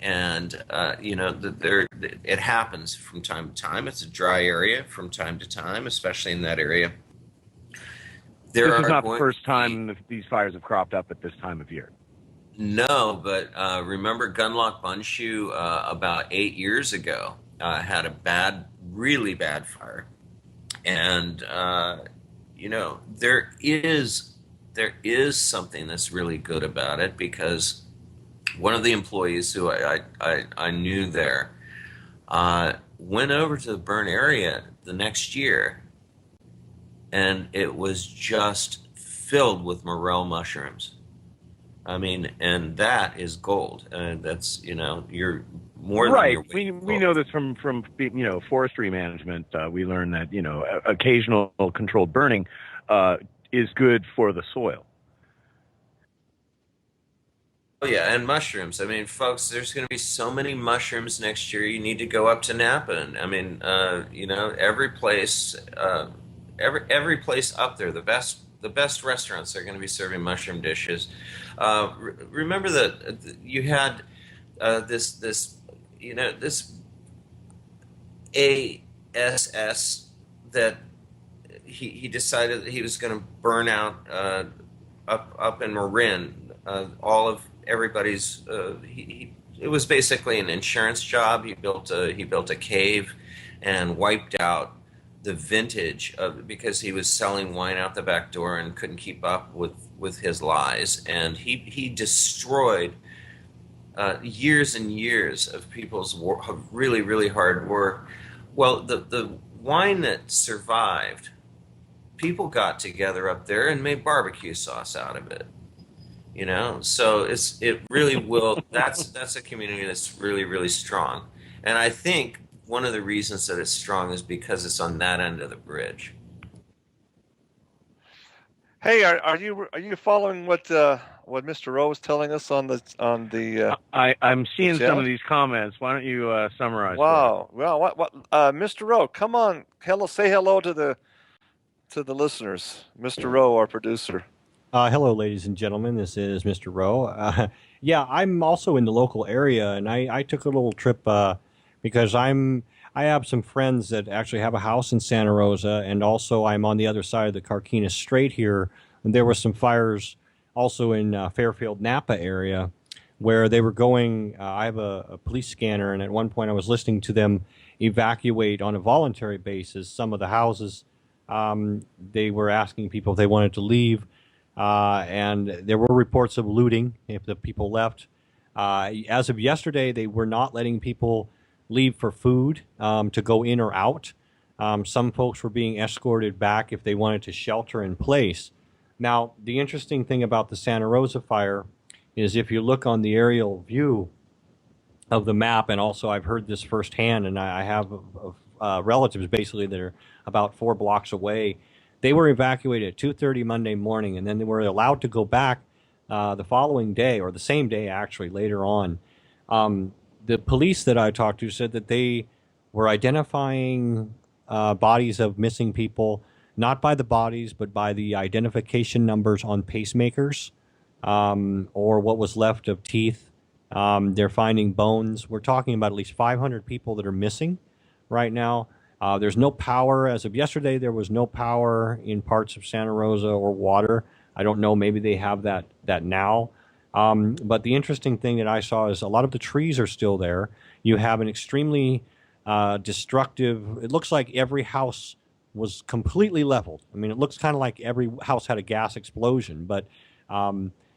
Speaker 3: and it happens from time to time. It's a dry area from time to time, especially in that area.
Speaker 2: This is not the first time these fires have cropped up at this time of year.
Speaker 3: No, but remember Gunlock Bunshoe about 8 years ago had a really bad fire, and there is something that's really good about it, because one of the employees who I knew there went over to the burn area the next year, and it was just filled with morel mushrooms. I mean, and that is gold. That's, you're more than
Speaker 2: right.
Speaker 3: Your
Speaker 2: We know this from forestry management. We learn that occasional controlled burning is good for the soil.
Speaker 3: Oh yeah, and mushrooms. I mean, folks, there's going to be so many mushrooms next year. You need to go up to Napa, and I mean, every place up there, the best restaurants are going to be serving mushroom dishes. Remember that you had this ASS that he decided that he was going to burn out up in Marin. All of everybody's it was basically an insurance job. He built a cave and wiped out the vintage because he was selling wine out the back door and couldn't keep up with his lies, and he destroyed years and years of people's really, really hard work. Well, the wine that survived, people got together up there and made barbecue sauce out of it. So it really will. That's a community that's really, really strong, and I think one of the reasons that it's strong is because it's on that end of the bridge.
Speaker 1: Hey, are you following what Mr. Rowe is telling us on the?
Speaker 2: I'm seeing some of these comments. Why don't you summarize?
Speaker 1: Wow. Well, what Mr. Rowe, come on, say hello to the listeners. Mr. Rowe, our producer.
Speaker 4: Hello, ladies and gentlemen. This is Mr. Rowe. Yeah, I'm also in the local area, and I took a little trip because I have some friends that actually have a house in Santa Rosa, and also I'm on the other side of the Carquinez Strait here, and there were some fires also in Fairfield, Napa area, where they were going. I have a police scanner, and at one point I was listening to them evacuate on a voluntary basis some of the houses. They were asking people if they wanted to leave. And there were reports of looting if the people left. As of yesterday, they were not letting people leave for food to go in or out. Some folks were being escorted back if they wanted to shelter in place. Now, the interesting thing about the Santa Rosa fire is if you look on the aerial view of the map, and also I've heard this firsthand, and I have relatives basically that are about 4 blocks away. They were evacuated at 2:30 Monday morning, and then they were allowed to go back the following day, or the same day actually, later on. The police that I talked to said that they were identifying bodies of missing people, not by the bodies, but by the identification numbers on pacemakers, or what was left of teeth. They're finding bones. We're talking about at least 500 people that are missing right now. There's no power. As of yesterday, there was no power in parts of Santa Rosa or water. I don't know. Maybe they have that now. But the interesting thing that I saw is a lot of the trees are still there. You have an extremely destructive. It looks like every house was completely leveled. I mean, it looks kind of like every house had a gas explosion, but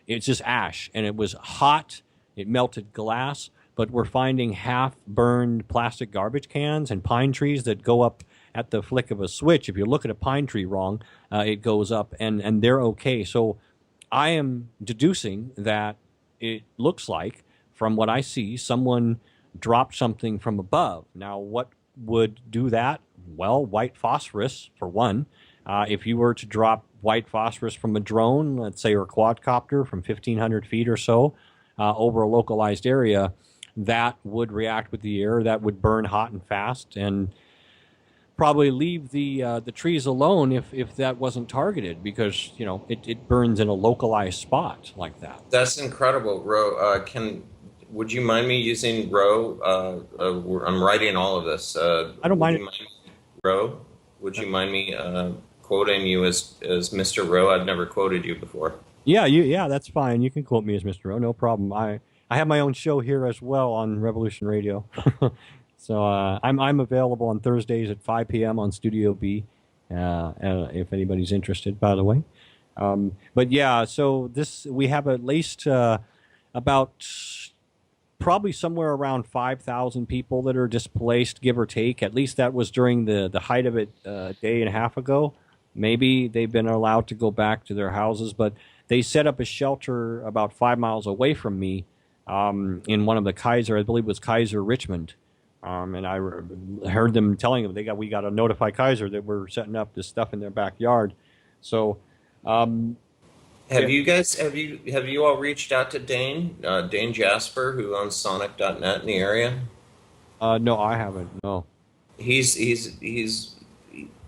Speaker 4: it's just ash, and it was hot. It melted glass. But we're finding half-burned plastic garbage cans and pine trees that go up at the flick of a switch. If you look at a pine tree wrong, it goes up, and they're okay. So I am deducing that it looks like, from what I see, someone dropped something from above. Now, what would do that? Well, white phosphorus, for one. If you were to drop white phosphorus from a drone, let's say, or a quadcopter from 1,500 feet or so over a localized area, that would react with the air. That would burn hot and fast, and probably leave the trees alone if that wasn't targeted, because it burns in a localized spot like that.
Speaker 3: That's incredible, Ro. Would you mind me using Roe? I'm writing all of this.
Speaker 4: I don't
Speaker 3: Would
Speaker 4: mind.
Speaker 3: you mind, Roe? Would you mind me quoting you as Mr. Roe? I've never quoted you before.
Speaker 4: Yeah, that's fine. You can quote me as Mr. O, no problem. I have my own show here as well on Revolution Radio. So I'm available on Thursdays at 5 p.m. on Studio B, if anybody's interested, by the way. But yeah, so we have at least about probably somewhere around 5,000 people that are displaced, give or take. At least that was during the height of it a day and a half ago. Maybe they've been allowed to go back to their houses, but they set up a shelter about 5 miles away from me in one of the Kaiser, I believe it was Kaiser Richmond. And I heard them telling them we got to notify Kaiser that we're setting up this stuff in their backyard. So
Speaker 3: Have you all reached out to Dane Jasper, who owns Sonic.net in the area?
Speaker 4: no, I haven't. No.
Speaker 3: He's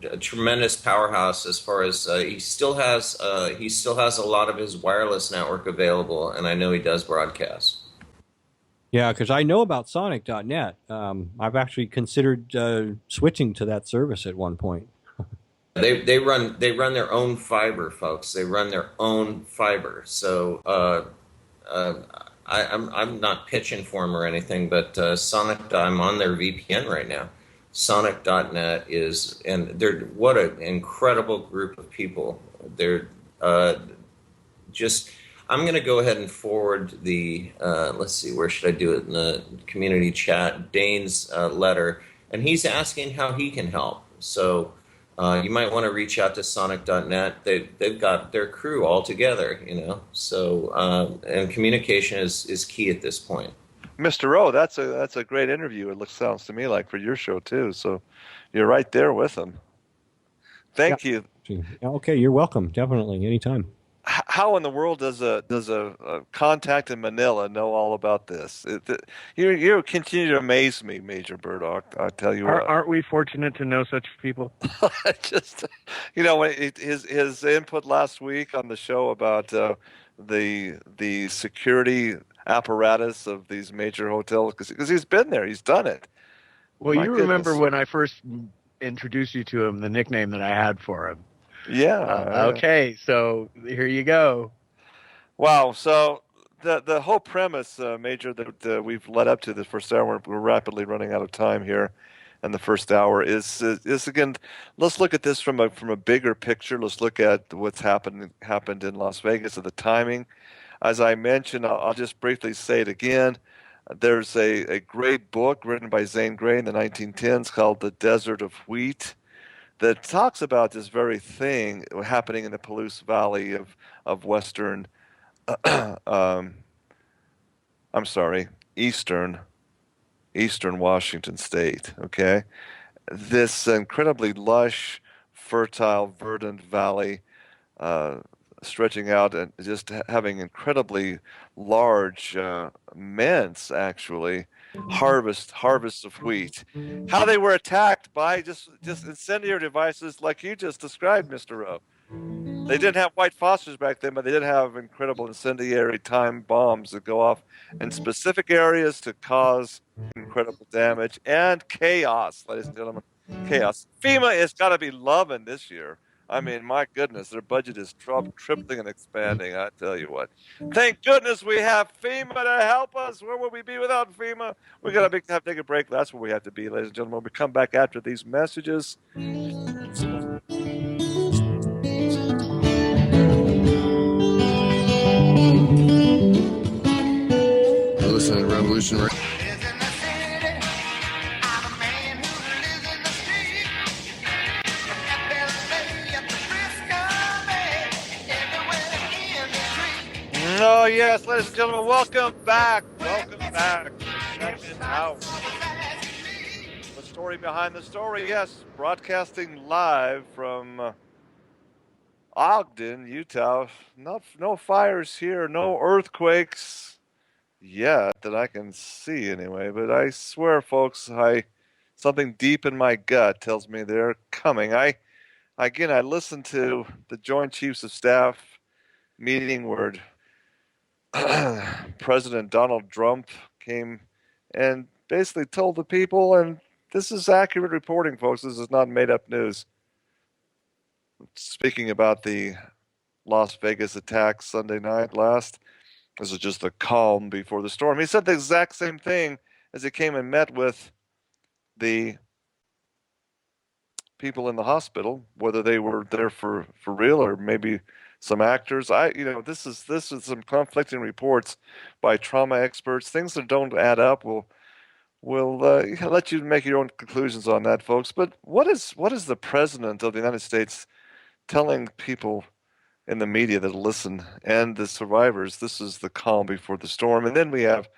Speaker 3: a tremendous powerhouse as far as he still has a lot of his wireless network available, and I know he does broadcast.
Speaker 4: Yeah, because I know about Sonic.net. I've actually considered switching to that service at one point.
Speaker 3: They run their own fiber, folks. They run their own fiber. So I'm not pitching for them or anything, but Sonic, I'm on their VPN right now. Sonic.net is, and they're what an incredible group of people. They're just. I'm going to go ahead and forward the. Let's see, where should I do it in the community chat? Dane's letter, and he's asking how he can help. So. You might want to reach out to Sonic.net. They've got their crew all together, So and communication is key at this point.
Speaker 1: Mr. O, that's a great interview. Sounds to me like for your show too. So you're right there with them. Thank you.
Speaker 4: Okay, you're welcome. Definitely, anytime.
Speaker 1: How in the world does a contact in Manila know all about this? You continue to amaze me, Major Burdock. I tell you what.
Speaker 2: Aren't we fortunate to know such people?
Speaker 1: Just, when his input last week on the show about the security apparatus of these major hotels, because he's been there, he's done it.
Speaker 2: Well, you remember when I first introduced you to him, the nickname that I had for him.
Speaker 1: Yeah.
Speaker 2: Okay, so here you go.
Speaker 1: Wow. So the whole premise, Major, that we've led up to the first hour, we're rapidly running out of time here, and the first hour is again. Let's look at this from a bigger picture. Let's look at what's happened in Las Vegas and the timing. As I mentioned, I'll just briefly say it again. There's a great book written by Zane Grey in the 1910s called The Desert of Wheat, that talks about this very thing happening in the Palouse Valley of eastern Washington State. Okay, this incredibly lush, fertile, verdant valley, stretching out and just having incredibly large, immense, actually, harvests of wheat. How they were attacked by just incendiary devices like you just described, Mr. Rowe. They didn't have white phosphorus back then, but they did have incredible incendiary time bombs that go off in specific areas to cause incredible damage and chaos, ladies and gentlemen. Chaos. FEMA has got to be loving this year. I mean, my goodness, their budget is tripling and expanding, I tell you what. Thank goodness we have FEMA to help us. Where would we be without FEMA? We're going to have to take a break. That's where we have to be, ladies and gentlemen. When we come back after these messages.
Speaker 5: Listen to Revolution Radio.
Speaker 1: Oh, yes, ladies and gentlemen, welcome back. Welcome back. Second hour. The story behind the story, yes, broadcasting live from Ogden, Utah. No fires here, no earthquakes yet that I can see anyway, but I swear, folks, something deep in my gut tells me they're coming. I listened to the Joint Chiefs of Staff meeting where President Donald Trump came and basically told the people, and this is accurate reporting, folks. This is not made up news. Speaking about the Las Vegas attack Sunday night last, this is just the calm before the storm. He said the exact same thing as he came and met with the people in the hospital, whether they were there for real or maybe some actors. This is some conflicting reports by trauma experts. Things that don't add up. We'll let you make your own conclusions on that, folks. But what is the president of the United States telling people in the media that listen and the survivors? This is the calm before the storm. And then we have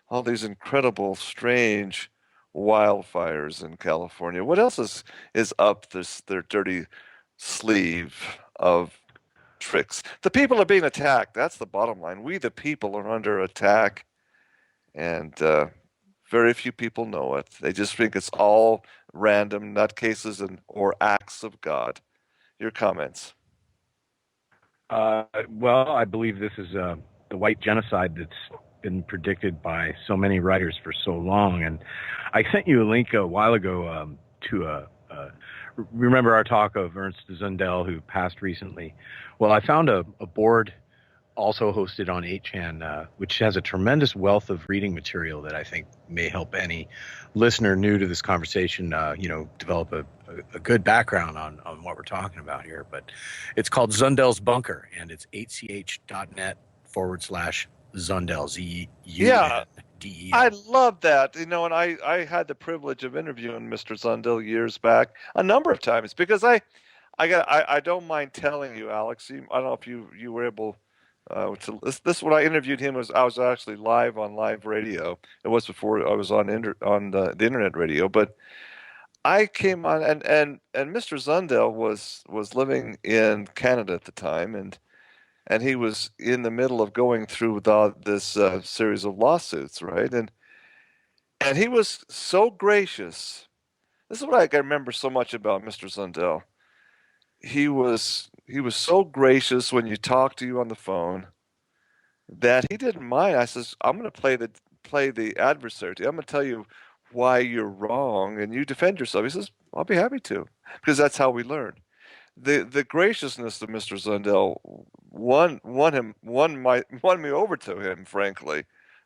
Speaker 1: all these incredible, strange wildfires in California. What else is up their dirty sleeve of tricks? The people are being attacked. That's the bottom line. We, the people, are under attack, and very few people know it. They just think it's all random nutcases or acts of God. Your comments?
Speaker 2: Well, I believe this is the white genocide that's been predicted by so many writers for so long. And I sent you a link a while ago to remember our talk of Ernst Zundel, who passed recently. Well, I found a board also hosted on 8chan, which has a tremendous wealth of reading material that I think may help any listener new to this conversation, develop a good background on what we're talking about here. But it's called Zundel's Bunker, and it's 8ch.net /Zundel, Z-U-N-D-E-L.
Speaker 1: I love that. And I had the privilege of interviewing Mr. Zundel years back a number of times because I don't mind telling you, Alex. I don't know if you were able. This when I interviewed him I was actually live on live radio. It was before I was on the internet radio, but I came on and Mr. Zundel was living in Canada at the time, and he was in the middle of going through this series of lawsuits, right? And he was so gracious. This is what I remember so much about Mr. Zundel. He was so gracious when you talked to you on the phone that he didn't mind. I says, I'm going to play the adversary. I'm going to tell you why you're wrong, and you defend yourself. He says, I'll be happy to, because that's how we learn. The graciousness of Mr. Zundel won me over to him, frankly.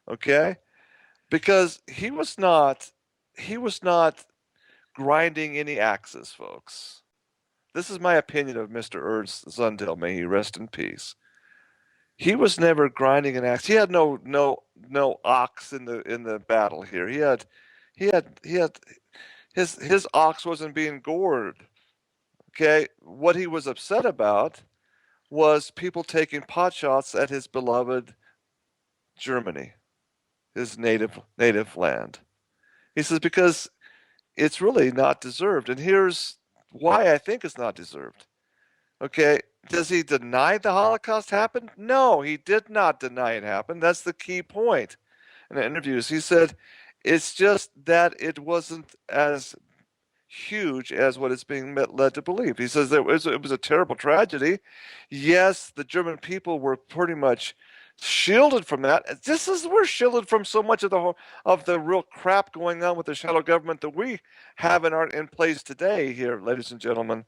Speaker 1: Okay, because he was not grinding any axes, folks. This is my opinion of Mr. Ernst Zundel. May he rest in peace. He was never grinding an axe. He had no ox in the battle here. He had his ox wasn't being gored. Okay, what he was upset about was people taking pot shots at his beloved Germany, his native land. He says because it's really not deserved, and here's why I think it's not deserved. Okay, does he deny the Holocaust happened? No, he did not deny it happened. That's the key point. In the interviews, he said it's just that it wasn't as huge as what it's being led to believe. He says it was a terrible tragedy. Yes, the German people were pretty much shielded from that. We're shielded from so much of the real crap going on with the shadow government that we have in place today here, ladies and gentlemen.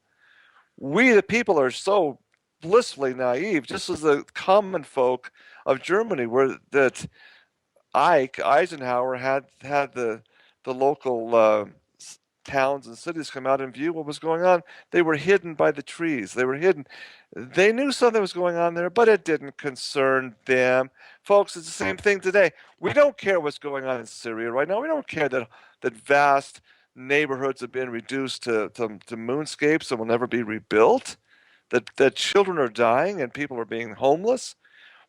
Speaker 1: We the people are so blissfully naive, just as the common folk of Germany were, that Eisenhower had the local towns and cities come out and view what was going on. They were hidden by the trees. They were hidden. They knew something was going on there, but it didn't concern them. Folks, it's the same thing today. We don't care what's going on in Syria right now. We don't care that vast neighborhoods have been reduced to moonscapes and will never be rebuilt, that children are dying and people are being homeless.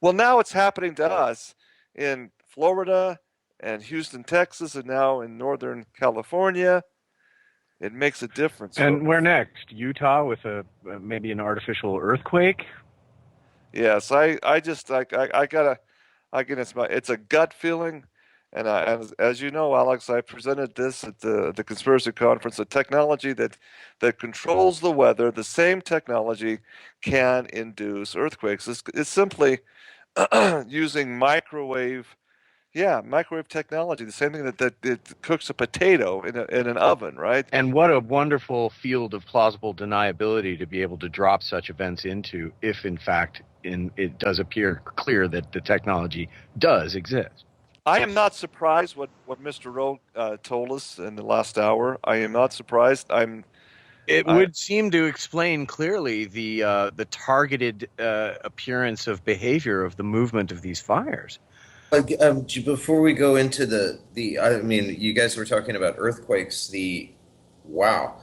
Speaker 1: Well, now it's happening to us in Florida and Houston, Texas, and now in Northern California. It makes a difference.
Speaker 2: And where next? Utah with maybe an artificial earthquake?
Speaker 1: Yes, it's a gut feeling. And as you know, Alex, I presented this at the conspiracy conference. A technology that controls the weather, the same technology can induce earthquakes. It's simply using microwave technology, the same thing that cooks a potato in an oven, right?
Speaker 2: And what a wonderful field of plausible deniability to be able to drop such events into, if in fact it does appear clear that the technology does exist.
Speaker 1: I am not surprised what Mr. Rowe told us in the last hour. I am not surprised.
Speaker 2: It would seem to explain clearly the targeted appearance of behavior of the movement of these fires.
Speaker 3: Before we go into I mean, you guys were talking about earthquakes. Wow.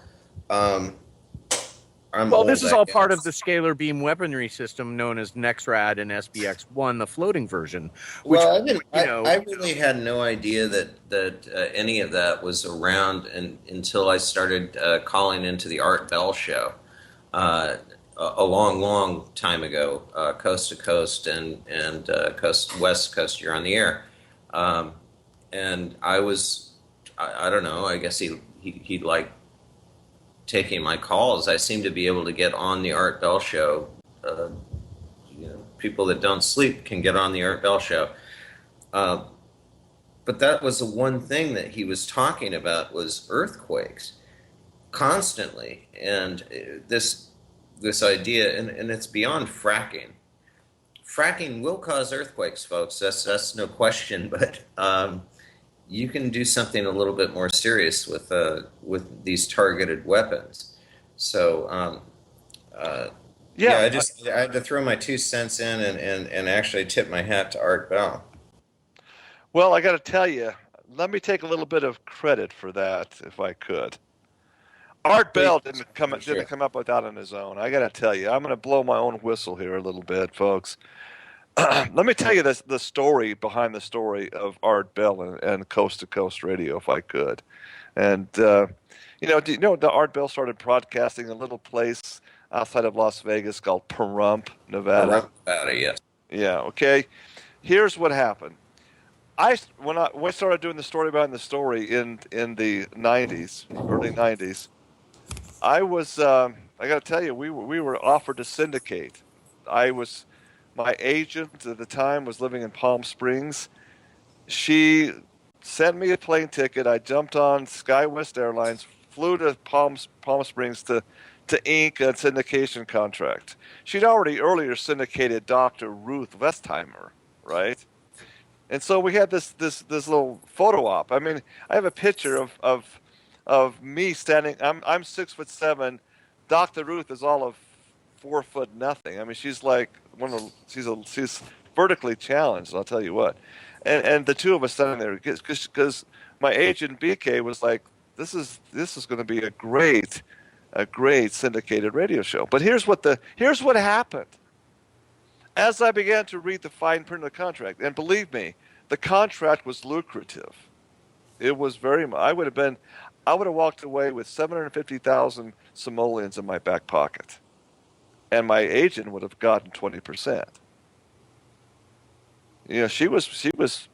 Speaker 2: This is all part of the scalar beam weaponry system known as NEXRAD and SBX-1, the floating version.
Speaker 3: I really had no idea that any of that was around until I started calling into the Art Bell show a long time ago, coast to coast and west coast. You're on the air, and I don't know. I guess he liked taking my calls. I seem to be able to get on the Art Bell show. People that don't sleep can get on the Art Bell show. But that was the one thing that he was talking about was earthquakes constantly. And this idea, and it's beyond fracking. Fracking will cause earthquakes, folks. That's no question. But you can do something a little bit more serious with these targeted weapons. So, I had to throw my 2 cents in and actually tip my hat to Art Bell.
Speaker 1: Well, I got to tell you, let me take a little bit of credit for that, if I could. Art Bell didn't come up with that on his own. I got to tell you, I'm going to blow my own whistle here a little bit, folks. Let me tell you the story behind the story of Art Bell and Coast to Coast Radio, if I could. And do you know that Art Bell started broadcasting in a little place outside of Las Vegas called Pahrump, Nevada?
Speaker 3: Pahrump, Nevada, yes.
Speaker 1: Yeah. Okay. Here's what happened. When I started doing the story behind the story in the '90s, early '90s, I got to tell you, we were offered to syndicate. My agent at the time was living in Palm Springs. She sent me a plane ticket. I jumped on SkyWest Airlines, flew to Palm Springs to ink a syndication contract. She'd already earlier syndicated Dr. Ruth Westheimer, right? And so we had this little photo op. I mean, I have a picture of me standing. I'm 6'7". Dr. Ruth is all of 4 foot nothing. I mean, she's like she's vertically challenged. I'll tell you what. And the two of us standing there because my agent BK was like, this is going to be a great syndicated radio show. But here's what happened. As I began to read the fine print of the contract, and believe me, the contract was lucrative. It was very much. I would have walked away with 750,000 simoleons in my back pocket, and my agent would have gotten 20%. She was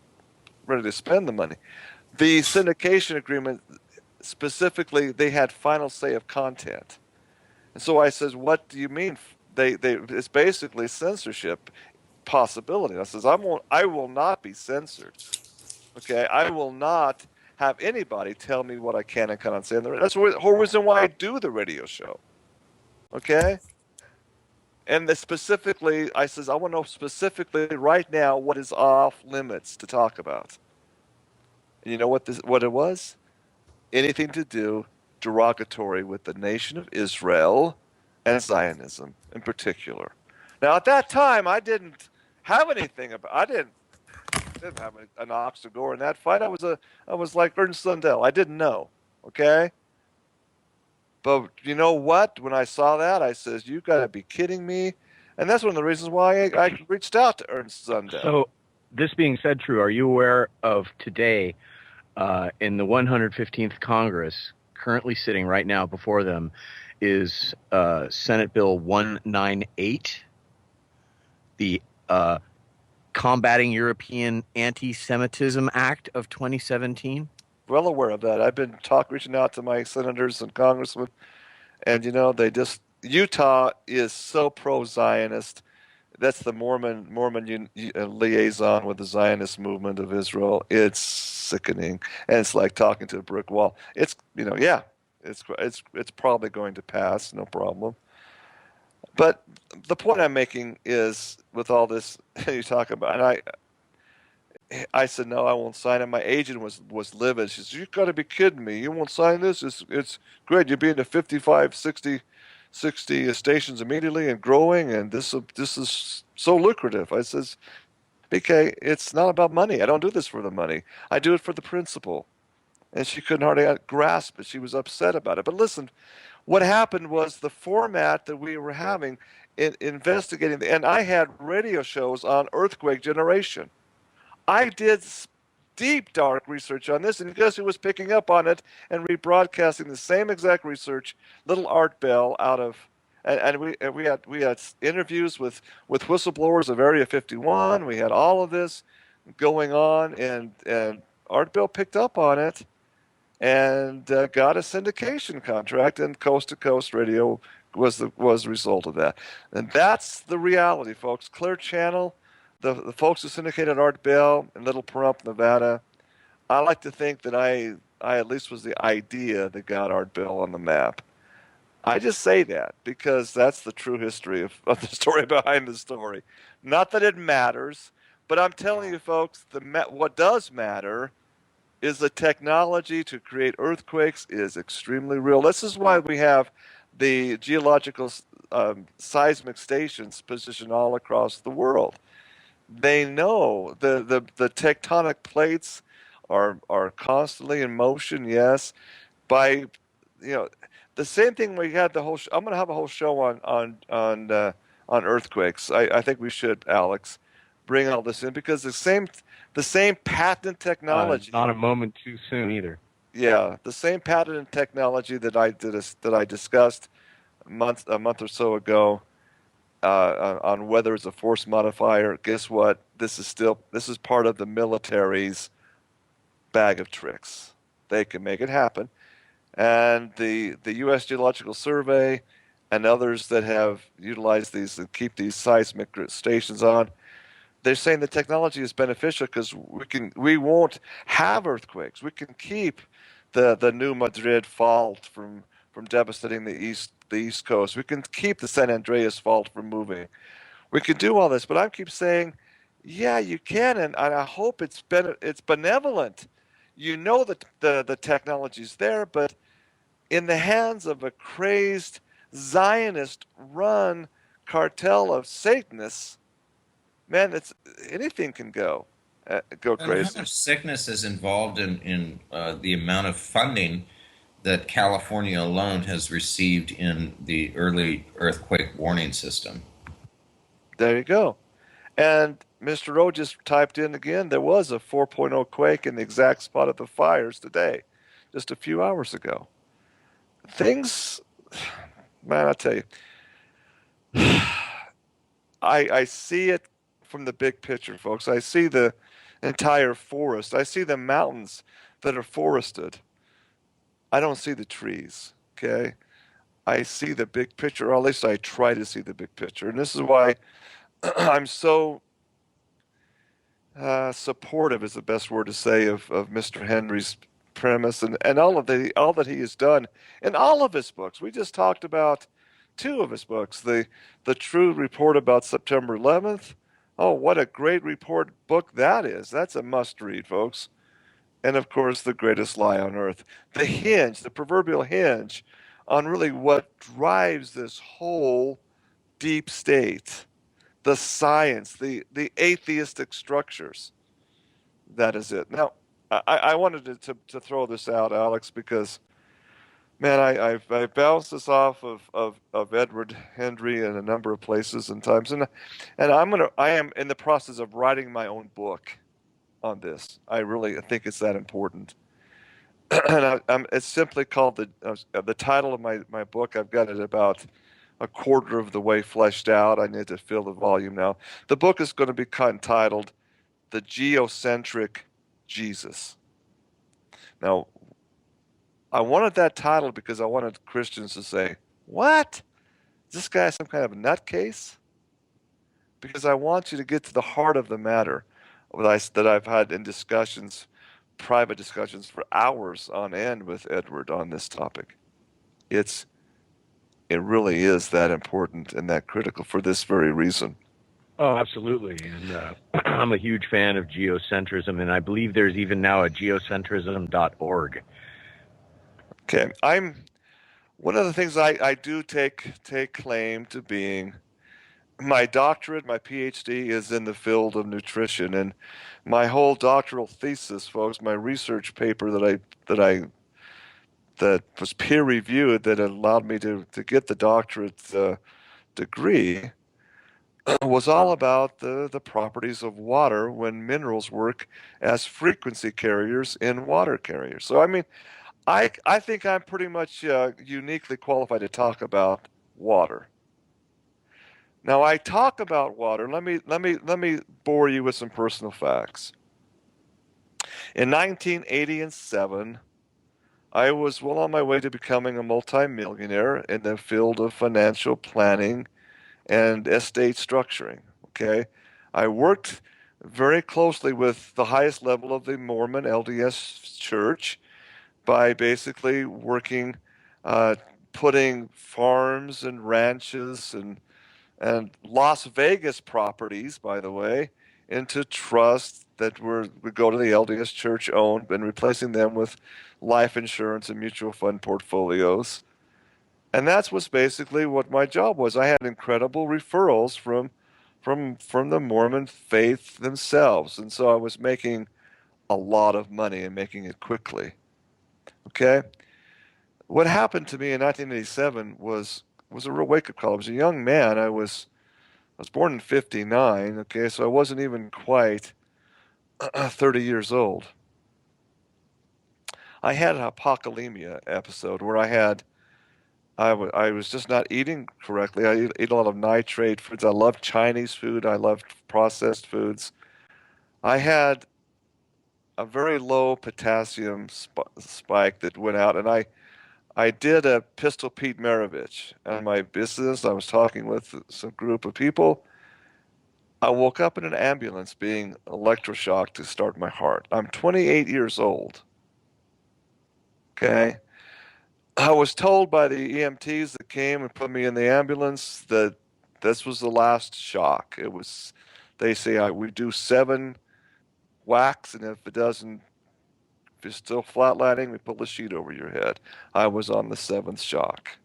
Speaker 1: ready to spend the money. The syndication agreement specifically, they had final say of content, and so I says, "What do you mean?" It's basically censorship possibility. I says, I will not be censored. Okay, I will not have anybody tell me what I can and cannot say. That's the whole reason why I do the radio show. Okay, and specifically, I says, I want to know specifically right now what is off limits to talk about. And you know what it was? Anything to do derogatory with the nation of Israel and Zionism in particular. Now, at that time, I didn't have anything I didn't have an ox to gore in that fight. I was like Ernst Sundell. I didn't know, okay? But you know what? When I saw that, I says, you got to be kidding me. And that's one of the reasons why I reached out to Ernst Sundell.
Speaker 2: So, this being said, True, are you aware of today in the 115th Congress, currently sitting right now before them, is Senate Bill 198, the Combating European Anti-Semitism Act of 2017?
Speaker 1: Well aware of that. I've been reaching out to my senators and congressmen, and Utah is so pro-Zionist. that's the Mormon liaison with the Zionist movement of Israel. It's sickening, and it's like talking to a brick wall. It's yeah, it's probably going to pass, no problem. But the point I'm making is with all this you talk about, and I said no, I won't sign it. My agent was livid. She said, "You got to be kidding me! You won't sign this? It's great. You'll be into 55, 60 stations immediately and growing, and this is so lucrative." I says, "BK, it's not about money. I don't do this for the money. I do it for the principle." And she couldn't hardly grasp it. She was upset about it. But listen, what happened was the format that we were having in investigating, and I had radio shows on earthquake generation. I did deep, dark research on this, and guess who was picking up on it and rebroadcasting the same exact research? Little Art Bell out of, and we had interviews with whistleblowers of Area 51. We had all of this going on, and Art Bell picked up on it and got a syndication contract, and Coast to Coast Radio was the result of that. And that's the reality, folks. Clear Channel, the folks who syndicated Art Bell in Little Pahrump, Nevada. I like to think that I at least was the idea that got Art Bell on the map. I just say that because that's the true history of the story behind the story. Not that it matters, but I'm telling you, folks, what does matter is the technology to create earthquakes is extremely real. This is why we have the geological seismic stations positioned all across the world. They know the tectonic plates are constantly in motion. Yes, by the same thing we had the whole. I'm going to have a whole show on earthquakes. I think we should, Alex, bring all this in because the same patent technology.
Speaker 2: Not a moment too soon either.
Speaker 1: Yeah, the same patent technology that I discussed a month or so ago on whether it's a force modifier. Guess what? This is part of the military's bag of tricks. They can make it happen, and the U.S. Geological Survey and others that have utilized these and keep these seismic stations on. They're saying the technology is beneficial because we won't have earthquakes. We can keep the New Madrid fault from devastating the east coast. We can keep the San Andreas fault from moving. We can do all this, but I keep saying, yeah, you can, and I hope it's benevolent. You know that the technology's there, but in the hands of a crazed Zionist-run cartel of Satanists, man, anything can go
Speaker 3: And
Speaker 1: crazy.
Speaker 3: how much sickness is involved in the amount of funding that California alone has received in the early earthquake warning system?
Speaker 1: There you go. And Mr. O just typed in again, there was a 4.0 quake in the exact spot of the fires today, just a few hours ago. Things, man, I tell you, I see it from the big picture, folks. I see the entire forest. I see the mountains that are forested. I don't see the trees, okay? I see the big picture, or at least I try to see the big picture. And this is why I'm so supportive is the best word to say of Mr. Henry's premise and all that he has done in all of his books. We just talked about two of his books. The True Report about September 11th. Oh, what a great book that is. That's a must read, folks. And of course, The Greatest Lie on Earth. The hinge, the proverbial hinge on really what drives this whole deep state. The science, the atheistic structures. That is it. Now, I wanted to throw this out, Alex, because, man, I bounced this off of Edward Henry in a number of places and times, and I am in the process of writing my own book on this. I really think it's that important, and it's simply called the title of my book. I've got it about a quarter of the way fleshed out. I need to fill the volume now. The book is going to be entitled "The Geocentric Jesus." Now, I wanted that title because I wanted Christians to say, "What? Is this guy some kind of a nutcase?" because I want you to get to the heart of the matter that I've had in discussions, private discussions for hours on end with Edward on this topic. It really is that important and that critical for this very reason.
Speaker 2: Oh, absolutely. And I'm a huge fan of geocentrism, and I believe there's even now a geocentrism.org.
Speaker 1: Okay, one of the things I do take claim to being. My doctorate, my PhD, is in the field of nutrition, and my whole doctoral thesis, folks, my research paper that was peer reviewed, that allowed me to get the doctorate degree, was all about the properties of water when minerals work as frequency carriers in water carriers. So I mean, I think I'm pretty much uniquely qualified to talk about water. Now I talk about water. Let me bore you with some personal facts. In 1987, I was well on my way to becoming a multimillionaire in the field of financial planning and estate structuring. Okay, I worked very closely with the highest level of the Mormon LDS Church by basically working, putting farms and ranches and Las Vegas properties, by the way, into trusts that would go to the LDS Church owned, and replacing them with life insurance and mutual fund portfolios. And that's what's basically what my job was. I had incredible referrals from the Mormon faith themselves, and so I was making a lot of money and making it quickly. Okay, what happened to me in 1987 was a real wake-up call. I was a young man. I was born in 59, okay, so I wasn't even quite 30 years old. I had an apocalemia episode where I was just not eating correctly. I ate a lot of nitrate foods. I loved Chinese food. I loved processed foods. I had a very low potassium spike that went out, and I did a Pistol Pete Maravich on my business. I was talking with some group of people. I woke up in an ambulance being electroshocked to start my heart. I'm 28 years old. Okay. I was told by the EMTs that came and put me in the ambulance that this was the last shock. They say we do 7 whacks, and if you're still flatlining, we pull a sheet over your head. I was on the 7th shock.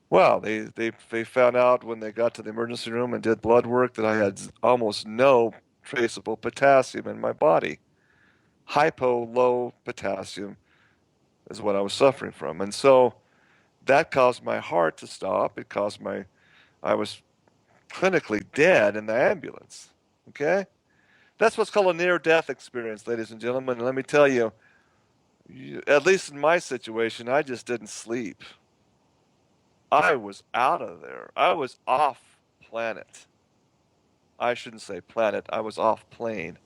Speaker 1: Well, they found out when they got to the emergency room and did blood work that I had almost no traceable potassium in my body. Low potassium is what I was suffering from. And so that caused my heart to stop. I was clinically dead in the ambulance. Okay? That's what's called a near-death experience, ladies and gentlemen. And let me tell you, at least in my situation, I just didn't sleep. I was out of there. I was off planet. I shouldn't say planet. I was off plane.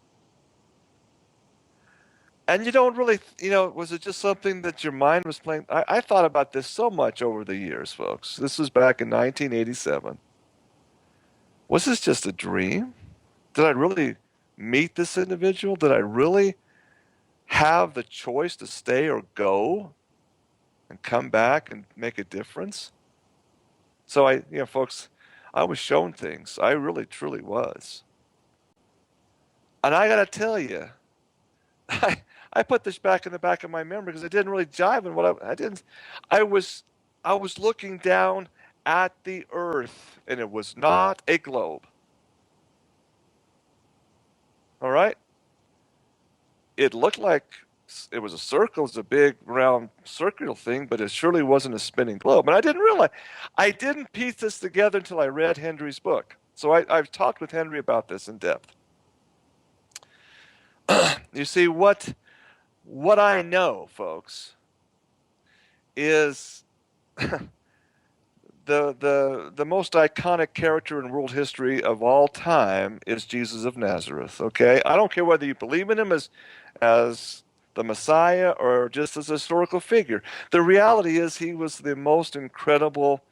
Speaker 1: And you don't really, was it just something that your mind was playing? I thought about this so much over the years, folks. This was back in 1987. Was this just a dream? Did I really meet this individual? Did I really have the choice to stay or go and come back and make a difference? So folks, I was shown things. I really, truly was. And I got to tell you, I put this back in the back of my memory because it didn't really jive in what I didn't. I was looking down at the earth, and it was not a globe. All right? It looked like it was a circle. It was a big, round, circular thing, but it surely wasn't a spinning globe. And I didn't realize. I didn't piece this together until I read Henry's book. So I've talked with Henry about this in depth. You see, what I know, folks, is the most iconic character in world history of all time is Jesus of Nazareth. Okay, I don't care whether you believe in him as the Messiah or just as a historical figure. The reality is he was the most incredible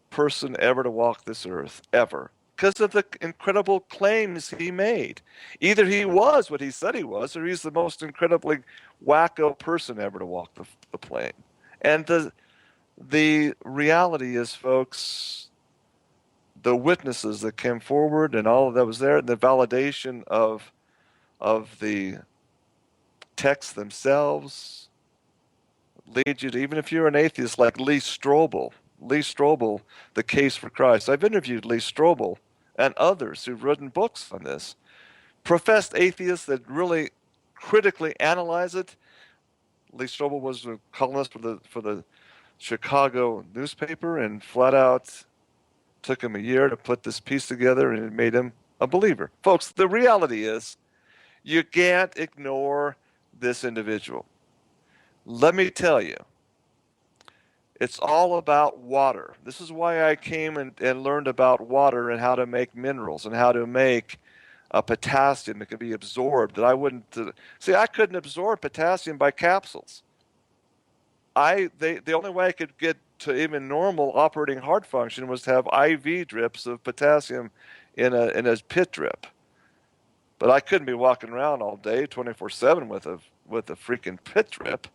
Speaker 1: person ever to walk this earth, ever. because of the incredible claims he made. Either he was what he said he was, or he's the most incredibly wacko person ever to walk the plane. And the reality is, folks, the witnesses that came forward and all of that was there, and the validation of the texts themselves lead you to, even if you're an atheist like Lee Strobel, The Case for Christ. I've interviewed Lee Strobel and others who've written books on this. Professed atheists that really critically analyze it. Lee Strobel was a columnist for the Chicago newspaper, and flat out took him a year to put this piece together, and it made him a believer. Folks, the reality is you can't ignore this individual. Let me tell you, it's all about water. This is why I came and learned about water and how to make minerals and how to make potassium that can be absorbed. That I wouldn't see. I couldn't absorb potassium by capsules. The only way I could get to even normal operating heart function was to have IV drips of potassium in a pit drip. But I couldn't be walking around all day 24/7 with a freaking pit drip.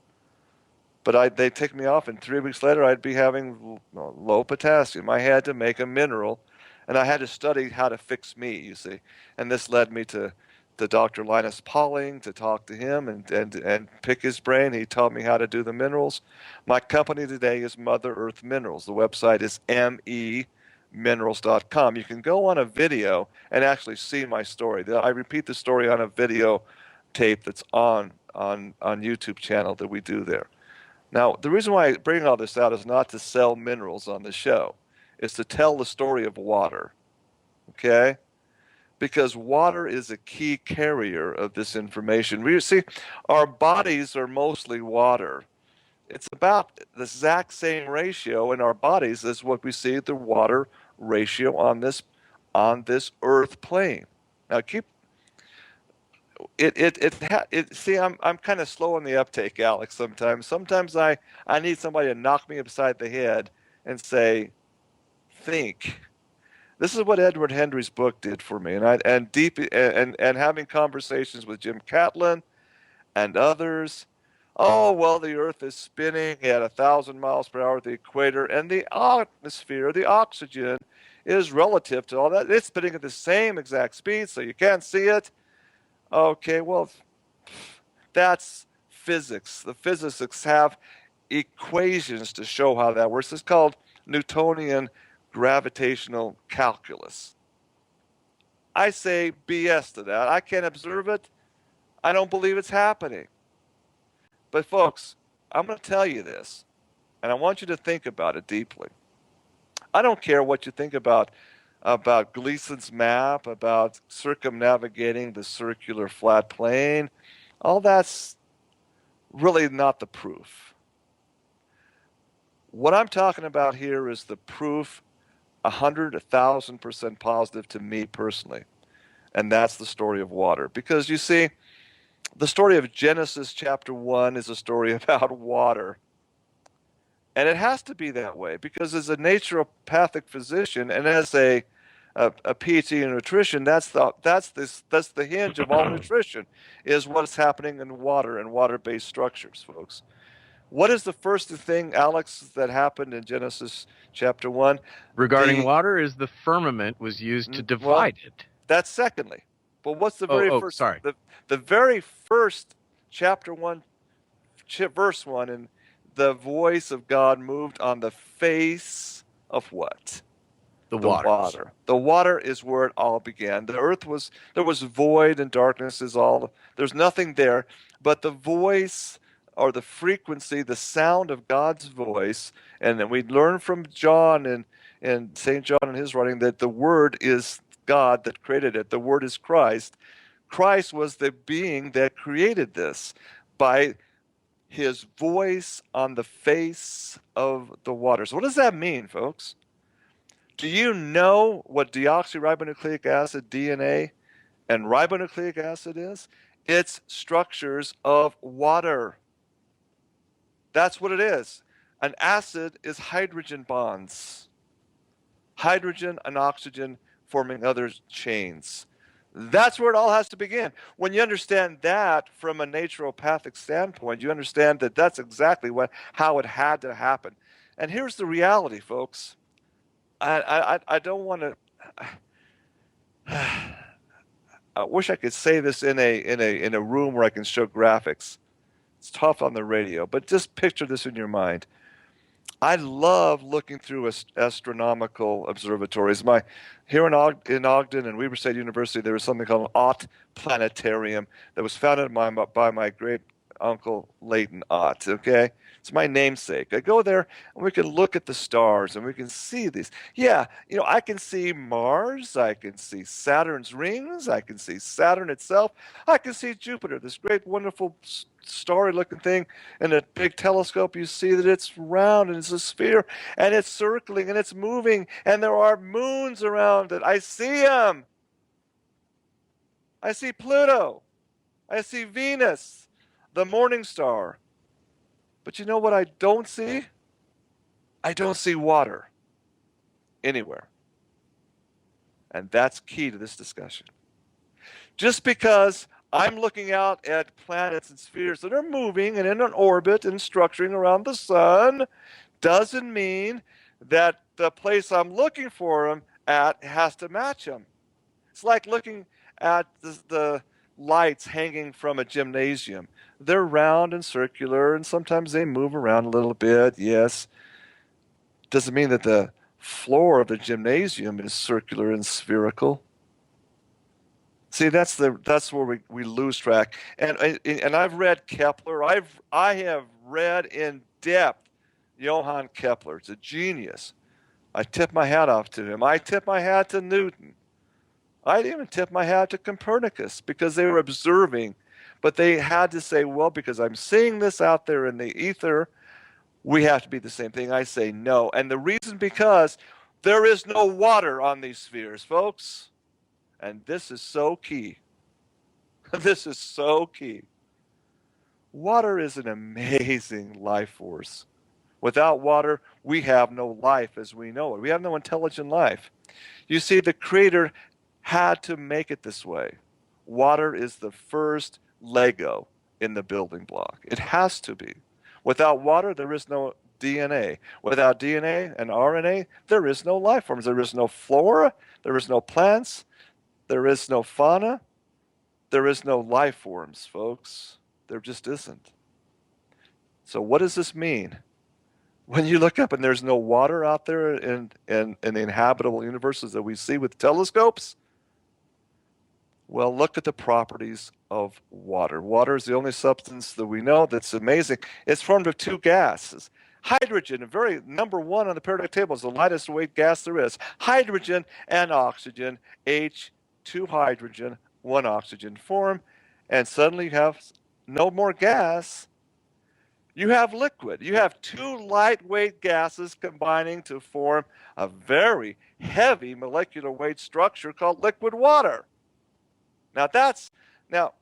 Speaker 1: But they'd take me off, and 3 weeks later I'd be having low potassium. I had to make a mineral, and I had to study how to fix me, you see. And this led me to Dr. Linus Pauling, to talk to him and pick his brain. He taught me how to do the minerals. My company today is Mother Earth Minerals. The website is meminerals.com. You can go on a video and actually see my story. I repeat the story on a video tape that's on YouTube channel that we do there. Now, the reason why I bring all this out is not to sell minerals on the show. It's to tell the story of water, okay? Because water is a key carrier of this information. We see our bodies are mostly water. It's about the exact same ratio in our bodies as what we see the water ratio on this earth plane. Now keep see, I'm kind of slow on the uptake, Alex, sometimes. Sometimes I need somebody to knock me upside the head and say, think. This is what Edward Hendry's book did for me, and having conversations with Jim Catlin and others. Oh, well, the Earth is spinning at 1,000 miles per hour at the equator, and the atmosphere, the oxygen, is relative to all that. It's spinning at the same exact speed, so you can't see it. Okay, well, that's physics. The physicists have equations to show how that works. It's called Newtonian gravitational calculus. I say BS to that. I can't observe it. I don't believe it's happening. But folks, I'm going to tell you this, and I want you to think about it deeply. I don't care what you think about Gleason's map, about circumnavigating the circular flat plane. All that's really not the proof. What I'm talking about here is the proof 1,000% positive to me personally. And that's the story of water. Because you see, the story of Genesis chapter 1 is a story about water. And it has to be that way because as a naturopathic physician and as a PhD in nutrition, that's the hinge of all nutrition, is what's happening in water and water-based structures, folks. What is the first thing, Alex, that happened in Genesis chapter 1?
Speaker 2: Regarding water, is the firmament was used to divide it.
Speaker 1: That's secondly. But what's the very first?
Speaker 2: Sorry.
Speaker 1: The very first chapter 1, verse 1, and the voice of God moved on the face of what? The water. The water is where it all began. The earth there was void and darkness is all. There's nothing there, but the voice or the frequency, the sound of God's voice, and then we learn from John and St. John in his writing that the Word is God that created it. The Word is Christ. Christ was the being that created this by his voice on the face of the waters. What does that mean, folks? Do you know what deoxyribonucleic acid, DNA, and ribonucleic acid is? It's structures of water. That's what it is. An acid is hydrogen bonds. Hydrogen and oxygen forming other chains. That's where it all has to begin. When you understand that from a naturopathic standpoint, you understand that that's exactly how it had to happen. And here's the reality, folks. I don't want to. I wish I could say this in a room where I can show graphics. It's tough on the radio, but just picture this in your mind. I love looking through astronomical observatories. Here in Ogden and Weber State University, there was something called an Ott Planetarium that was founded by my great uncle Leighton Ott. Okay, it's my namesake. I go there and we can look at the stars and we can see these. Yeah, I can see Mars. I can see Saturn's rings. I can see Saturn itself. I can see Jupiter, this great, wonderful, starry-looking thing. In a big telescope, you see that it's round and it's a sphere and it's circling and it's moving and there are moons around it. I see them. I see Pluto. I see Venus, the morning star. But you know what I don't see? I don't see water anywhere. And that's key to this discussion. Just because I'm looking out at planets and spheres that are moving and in an orbit and structuring around the sun doesn't mean that the place I'm looking for them at has to match them. It's like looking at the lights hanging from a gymnasium. They're round and circular, and sometimes they move around a little bit, yes. Doesn't mean that the floor of the gymnasium is circular and spherical. See, that's where we lose track. And I've read Kepler. I have read in depth Johann Kepler. It's a genius. I tip my hat off to him. I tip my hat to Newton. I'd even tip my hat to Copernicus because they were observing, but they had to say, well, because I'm seeing this out there in the ether, we have to be the same thing. I say no. And the reason because there is no water on these spheres, folks. And this is so key. This is so key. Water is an amazing life force. Without water, we have no life as we know it. We have no intelligent life. You see, the Creator had to make it this way. Water is the first Lego in the building block. It has to be. Without water, there is no DNA. Without DNA and RNA, there is no life forms. There is no flora. There is no plants. There is no fauna. There is no life forms, folks. There just isn't. So what does this mean? When you look up and there's no water out there in the inhabitable universes that we see with telescopes, well, look at the properties of water. Water is the only substance that we know that's amazing. It's formed of two gases. Hydrogen, very number one on the periodic table, is the lightest weight gas there is. Hydrogen and oxygen, H2 hydrogen, one oxygen form, and suddenly you have no more gas. You have liquid. You have two lightweight gases combining to form a very heavy molecular weight structure called liquid water. Now,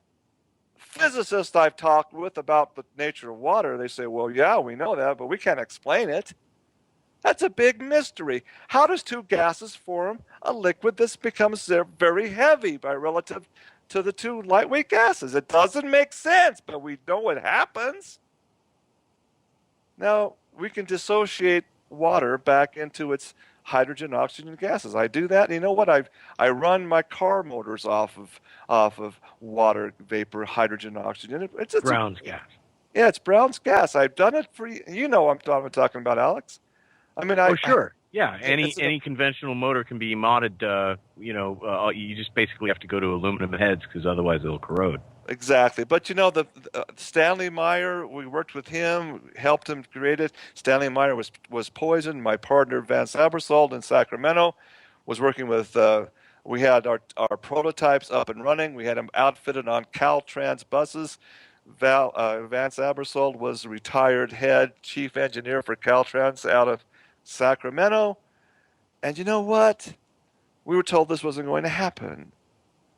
Speaker 1: physicists I've talked with about the nature of water, they say, well, yeah, we know that, but we can't explain it. That's a big mystery. How does two gases form a liquid that becomes very heavy by relative to the two lightweight gases? It doesn't make sense, but we know what happens. Now, we can dissociate water back into its hydrogen, oxygen gases. I do that. And you know what? I run my car motors off of water vapor, hydrogen, oxygen. It's
Speaker 2: Brown's gas.
Speaker 1: Yeah, it's Brown's gas. I've done it for you. Know what I'm talking about, Alex. I mean,
Speaker 2: sure. Yeah, any conventional motor can be modded. You just basically have to go to aluminum heads because otherwise it'll corrode.
Speaker 1: Exactly. But you know, the Stanley Meyer, we worked with him, helped him create it. Stanley Meyer was poisoned. My partner, Vance Abersold in Sacramento, was working with, we had our prototypes up and running. We had them outfitted on Caltrans buses. Vance Abersold was the retired head chief engineer for Caltrans out of Sacramento. And you know what? We were told this wasn't going to happen.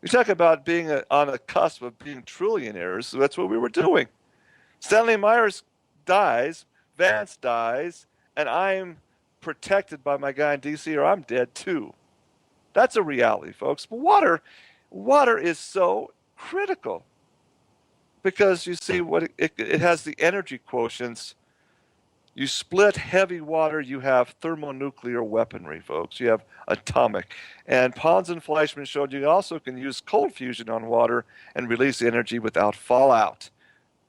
Speaker 1: We talk about being on the cusp of being trillionaires, so that's what we were doing. Stanley Myers dies, Vance dies, and I'm protected by my guy in D.C. or I'm dead too. That's a reality, folks. But water is so critical because you see what it has the energy quotients. You split heavy water, you have thermonuclear weaponry, folks. You have atomic. And Pons and Fleischmann showed you also can use cold fusion on water and release energy without fallout.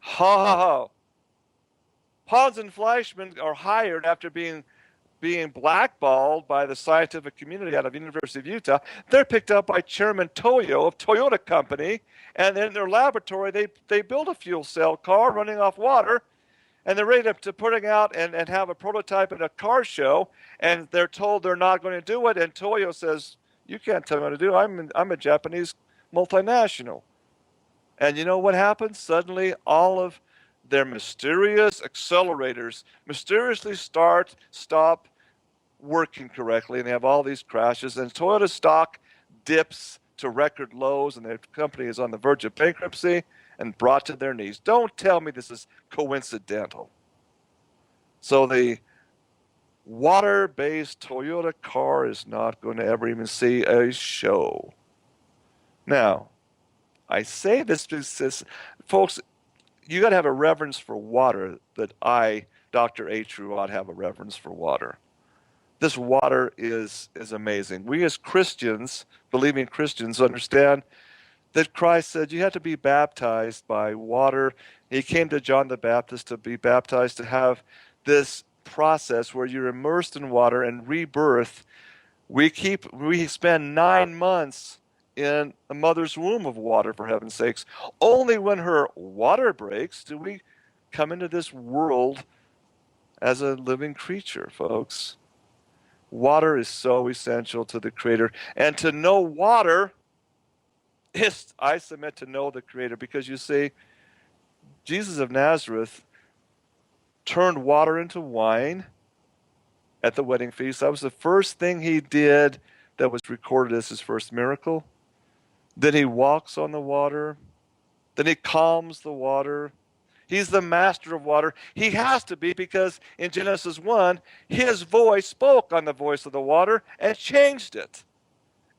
Speaker 1: Ha ha ha. Pons and Fleischmann are hired after being blackballed by the scientific community out of University of Utah. They're picked up by Chairman Toyo of Toyota Company, and in their laboratory they build a fuel cell car running off water. And they're ready to putting out and have a prototype at a car show, and they're told they're not going to do it. And Toyo says, "You can't tell me what to do. I'm a Japanese multinational." And you know what happens? Suddenly, all of their mysterious accelerators mysteriously stop working correctly, and they have all these crashes. And Toyota stock dips to record lows, and their company is on the verge of bankruptcy and brought to their knees. Don't tell me this is coincidental. So the water-based Toyota car is not going to ever even see a show. Now, I say this because, folks, you got to have a reverence for water that I, Dr. A. Truott, have a reverence for water. This water is amazing. We as Christians, believing Christians, understand that Christ said you have to be baptized by water. He came to John the Baptist to be baptized, to have this process where you're immersed in water and rebirth. We spend 9 months in a mother's womb of water, for heaven's sakes. Only when her water breaks do we come into this world as a living creature, folks. Water is so essential to the Creator. And to know water, I submit, to know the Creator, because you see, Jesus of Nazareth turned water into wine at the wedding feast. That was the first thing he did that was recorded as his first miracle. Then he walks on the water. Then he calms the water. He's the master of water. He has to be, because in Genesis 1, his voice spoke on the voice of the water and changed it,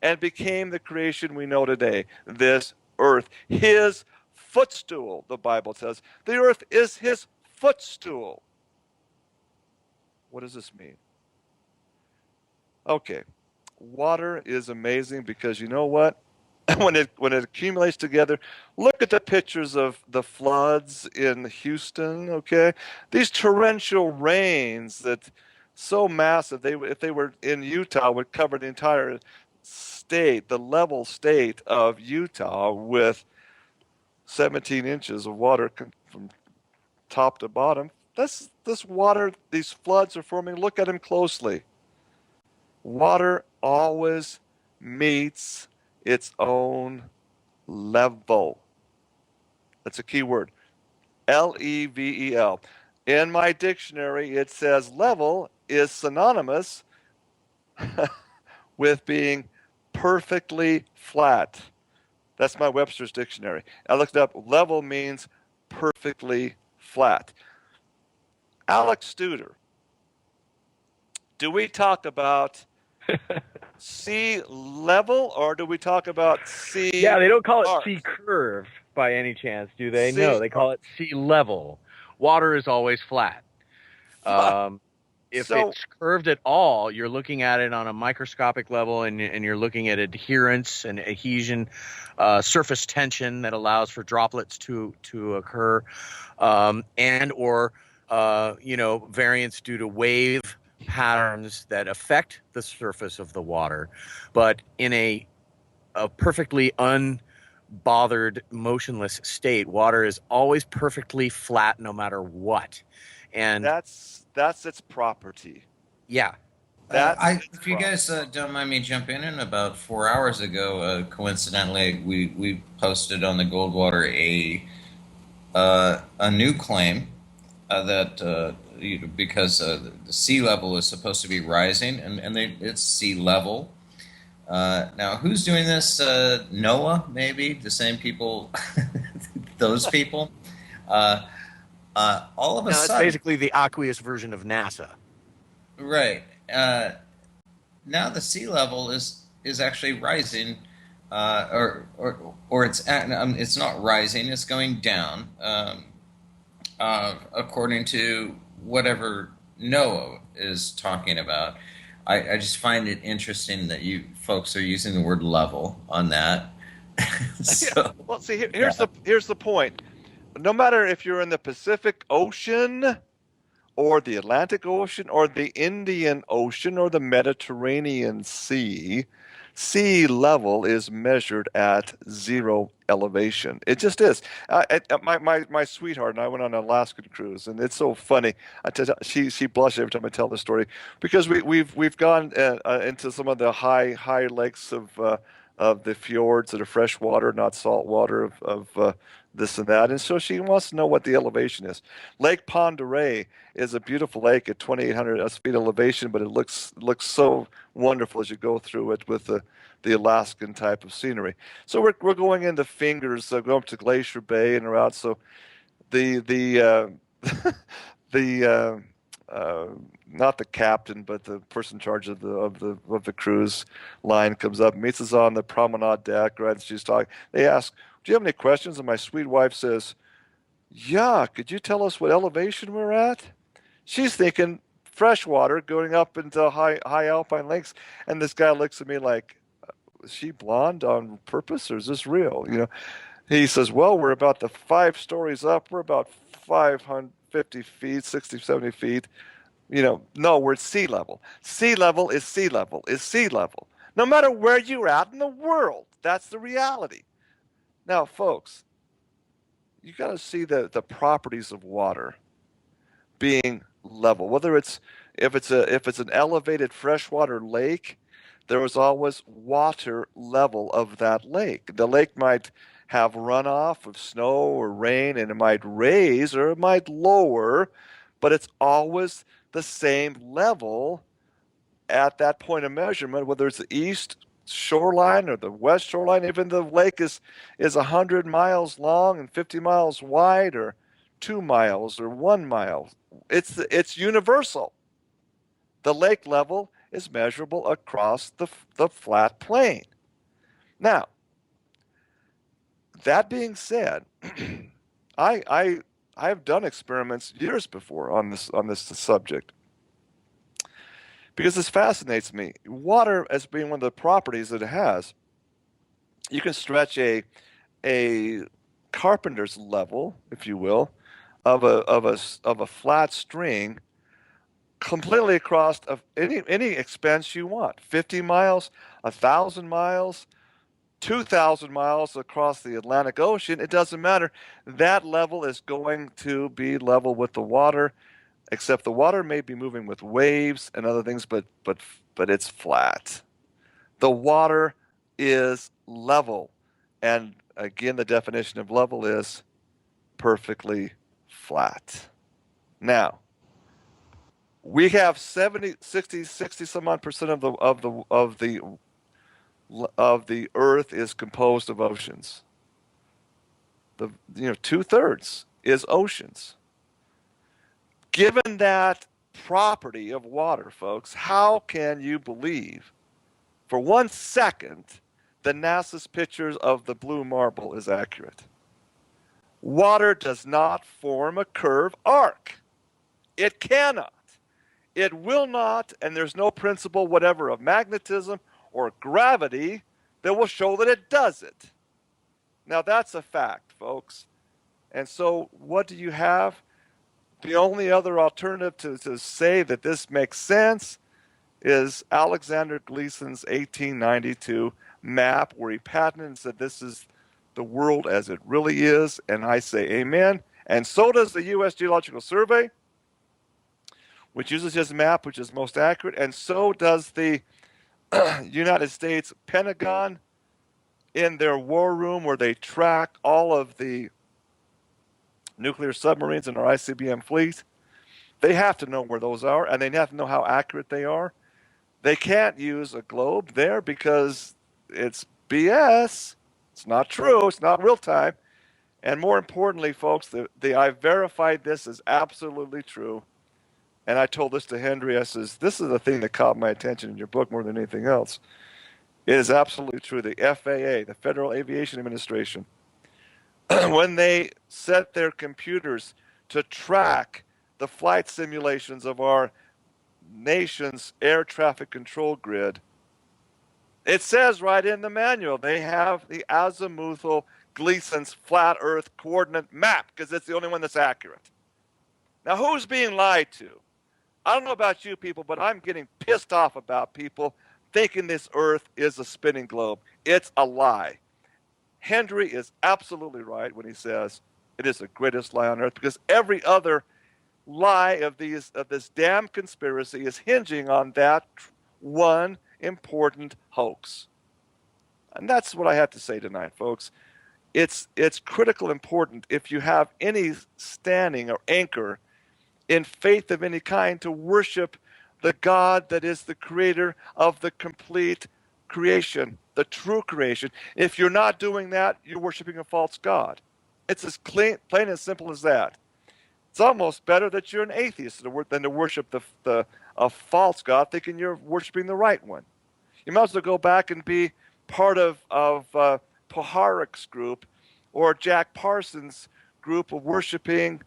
Speaker 1: and became the creation we know today, this earth. His footstool, the Bible says. The earth is his footstool. What does this mean? Okay, water is amazing because you know what? When it accumulates together, look at the pictures of the floods in Houston, okay? These torrential rains that so massive, if they were in Utah, would cover the entire state, the level state of Utah, with 17 inches of water from top to bottom. This water, these floods are forming. Look at them closely. Water always meets its own level. That's a key word. Level. In my dictionary, it says level is synonymous with being perfectly flat. That's my Webster's dictionary. I looked it up. Level means perfectly flat. Alex Studer, do we talk about sea level, or do we talk about sea?
Speaker 2: Yeah, they don't call it
Speaker 1: arc?
Speaker 2: sea curve by any chance, do they?
Speaker 1: Sea
Speaker 2: No, they call it sea level. Water is always flat. If it's curved at all, you're looking at it on a microscopic level, and you're looking at adherence and adhesion, surface tension that allows for droplets to occur, and or variance due to wave patterns that affect the surface of the water. But in a perfectly unbothered, motionless state, water is always perfectly flat no matter what. And
Speaker 1: that's its property.
Speaker 2: Yeah.
Speaker 6: If you guys don't mind me jumping in, about 4 hours ago, coincidentally, we posted on the Goldwater a new claim that because the sea level is supposed to be rising, and it's sea level. Now, who's doing this? NOAA, maybe? The same people, those people? All of a sudden...
Speaker 2: That's basically the aqueous version of NASA.
Speaker 6: Right. Now the sea level is is actually rising, or it's not rising, it's going down, according to whatever Noah is talking about. I just find it interesting that you folks are using the word level on that.
Speaker 1: Yeah. Well, see, here's the point. No matter if you're in the Pacific Ocean or the Atlantic Ocean or the Indian Ocean or the Mediterranean Sea, sea level is measured at zero elevation. It just is. My sweetheart and I went on an Alaskan cruise, and it's so funny. She blushes every time I tell the story because we've gone into some of the high lakes of the fjords that are freshwater, not salt water of this and that, and so she wants to know what the elevation is. Lake Pend Oreille is a beautiful lake at 2,800 feet elevation, but it looks so wonderful as you go through it with the Alaskan type of scenery. So we're going into Fingers, going up to Glacier Bay and around. So the the not the captain, but the person in charge of the cruise line comes up, meets us on the promenade deck, right? And she's talking. They ask, "Do you have any questions?" And my sweet wife says, "Yeah, could you tell us what elevation we're at?" She's thinking freshwater going up into high alpine lakes, and this guy looks at me like, "Is she blonde on purpose, or is this real?" He says, "Well, we're about the 5 stories up. We're about 550 feet, 60, 70 feet. No, we're at sea level. Sea level is sea level is sea level. No matter where you're at in the world, that's the reality." Now, folks, you got to see the properties of water being level. Whether if it's an elevated freshwater lake, there is always water level of that lake. The lake might have runoff of snow or rain, and it might raise or it might lower, but it's always the same level at that point of measurement, whether it's the east shoreline or the west shoreline. Even the lake is 100 miles long and 50 miles wide, or 2 miles or 1 mile. It's universal. The lake level is measurable across the flat plain. Now, that being said, I've done experiments years before on this subject because this fascinates me. Water, as being one of the properties that it has, you can stretch a carpenter's level, if you will, of a flat string completely across of any expense you want. 50 miles, 1,000 miles, 2,000 miles across the Atlantic Ocean. It doesn't matter. That level is going to be level with the water, except the water may be moving with waves and other things, but it's flat. The water is level. And again, the definition of level is perfectly flat. Now, we have 70, 60 some odd percent of the earth is composed of oceans. 2/3 is oceans. Given that property of water, folks, how can you believe for 1 second that NASA's pictures of the blue marble is accurate? Water does not form a curved arc. It cannot. It will not, and there's no principle whatever of magnetism or gravity that will show that it does it. Now, that's a fact, folks. And so what do you have? The only other alternative to say that this makes sense is Alexander Gleason's 1892 map, where he patented and said this is the world as it really is, and I say amen. And so does the U.S. Geological Survey, which uses his map, which is most accurate, and so does the United States Pentagon in their war room, where they track all of the nuclear submarines in our ICBM fleet. They have to know where those are, and they have to know how accurate they are. They can't use a globe there because it's BS. It's not true. It's not real time. And more importantly, folks, I verified this as absolutely true. And I told this to Henry. I says, this is the thing that caught my attention in your book more than anything else. It is absolutely true. The FAA, the Federal Aviation Administration, when they set their computers to track the flight simulations of our nation's air traffic control grid, it says right in the manual they have the azimuthal Gleason's flat Earth coordinate map because it's the only one that's accurate. Now, who's being lied to? I don't know about you people, but I'm getting pissed off about people thinking this Earth is a spinning globe. It's a lie. Hendry is absolutely right when he says it is the greatest lie on Earth, because every other lie of this damn conspiracy is hinging on that one important hoax. And that's what I have to say tonight, folks. It's critical important, if you have any standing or anchor in faith of any kind, to worship the God that is the creator of the complete creation, the true creation. If you're not doing that, you're worshiping a false God. It's as plain and simple as that. It's almost better that you're an atheist than to worship a false God, thinking you're worshiping the right one. You might as well go back and be part of Poharik's group or Jack Parsons' group of worshiping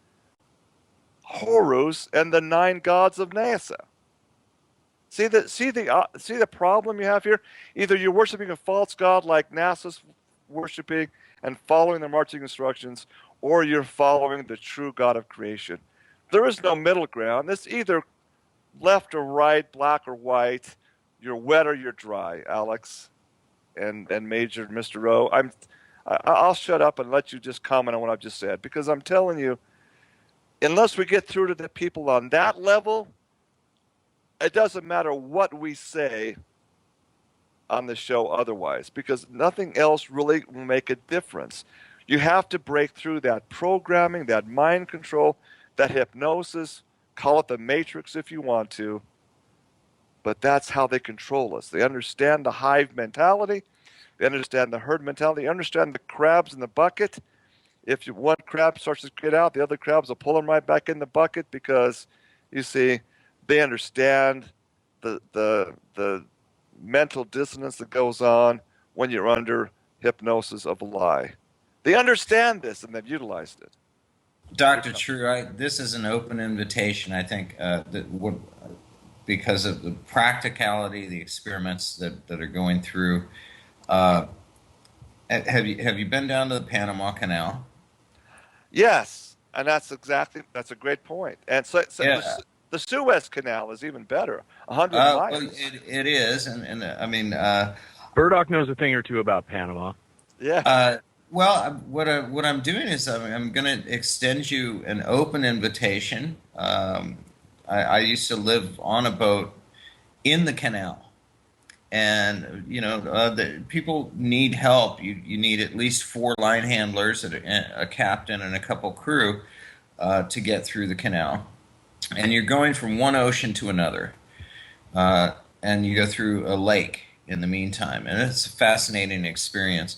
Speaker 1: Horus and the 9 gods of NASA. See the problem you have here? Either you're worshiping a false god like NASA's worshiping and following their marching instructions, or you're following the true God of creation. There is no middle ground. It's either left or right, black or white. You're wet or you're dry, Alex and Major Mr. Rowe. I'll shut up and let you just comment on what I've just said, because I'm telling you, unless we get through to the people on that level, it doesn't matter what we say on the show otherwise, because nothing else really will make a difference. You have to break through that programming, that mind control, that hypnosis. Call it the Matrix if you want to, but that's how they control us. They understand the hive mentality. They understand the herd mentality. They understand the crabs in the bucket. If one crab starts to get out, the other crabs will pull them right back in the bucket, because, you see, they understand the mental dissonance that goes on when you're under hypnosis of a lie. They understand this, and they've utilized it.
Speaker 6: Dr. True, this is an open invitation, I think, because of the practicality, the experiments that are going through. Have you been down to the Panama Canal?
Speaker 1: Yes, and that's a great point. And so
Speaker 6: Yeah.
Speaker 1: the Suez Canal is even better, 100 miles.
Speaker 6: Well, it is, and I mean,
Speaker 2: Burdock knows a thing or two about Panama.
Speaker 1: Yeah.
Speaker 6: Well, what I'm doing is I'm going to extend you an open invitation. I used to live on a boat in the canal, and the people need help. You need at least 4 line handlers, a captain, and a couple crew to get through the canal. And you're going from one ocean to another, and you go through a lake in the meantime, and it's a fascinating experience.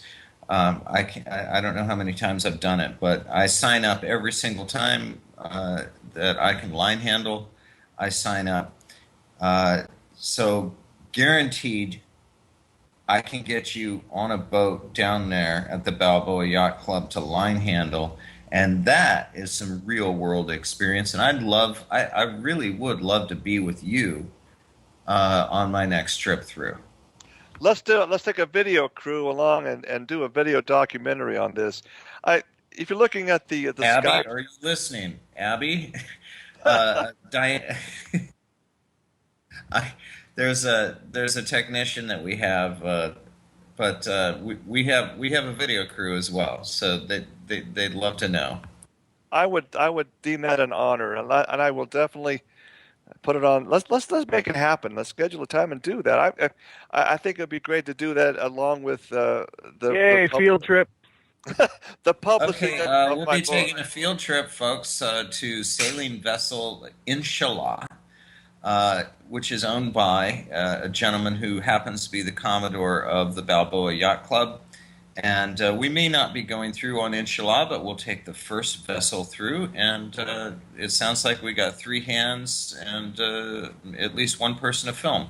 Speaker 6: I don't know how many times I've done it, but I sign up every single time that I can line handle. I sign up. So guaranteed, I can get you on a boat down there at the Balboa Yacht Club to line handle, and that is some real world experience. And I really would love to be with you on my next trip through.
Speaker 1: Let's do it. Let's take a video crew along and do a video documentary on this. If you're looking at the
Speaker 6: Abby,
Speaker 1: Skype,
Speaker 6: are you listening? Abby, Diane, there's a technician that we have, but we have a video crew as well, so they'd love to know.
Speaker 1: I would deem that an honor, and I will definitely put it on. Let's make it happen. Let's schedule a time and do that. I think it'd be great to do that along with the
Speaker 2: field trip.
Speaker 1: The publishing.
Speaker 6: Okay,
Speaker 1: of
Speaker 6: we'll
Speaker 1: my
Speaker 6: be
Speaker 1: book.
Speaker 6: taking a field trip, folks, to sailing vessel Inshallah, which is owned by a gentleman who happens to be the Commodore of the Balboa Yacht Club. And we may not be going through on Inshallah, but we'll take the first vessel through. And it sounds like we got 3 hands and at least 1 person to film.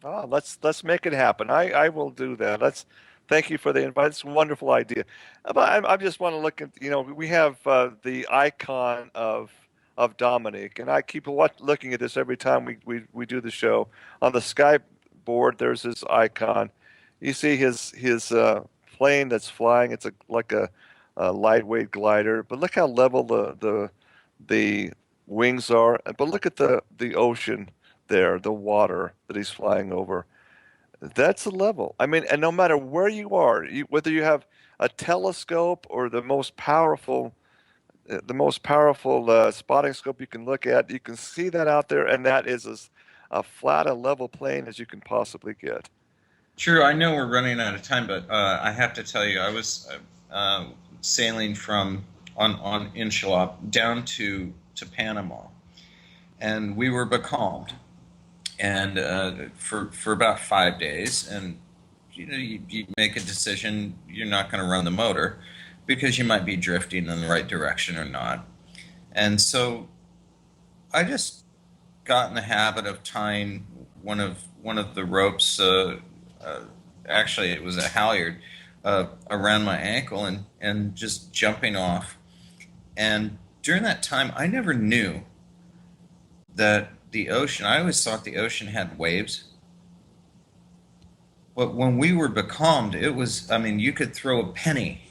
Speaker 1: Oh, let's make it happen. I will do that. Thank you for the invite. It's a wonderful idea. But I just want to look at, we have the icon of Dominic, and I keep looking at this every time we do the show. On the Skype board, there's his icon. You see his plane that's flying. It's like a lightweight glider, but look how level the wings are. But look at the ocean there, the water that he's flying over. That's the level. I mean, and no matter where you are, whether you have a telescope or the most powerful spotting scope you can look at, you can see that out there, and that is as a flat, a level plane as you can possibly get.
Speaker 6: True, I know we're running out of time, but I have to tell you, I was sailing from on Inshallah down to Panama, and we were becalmed, and for about 5 days, and you make a decision, you're not going to run the motor because you might be drifting in the right direction or not, and so I just got in the habit of tying one of the ropes. Actually, it was a halyard around my ankle and just jumping off. And during that time, I never knew that the ocean, I always thought the ocean had waves. But when we were becalmed, it was, I mean, you could throw a penny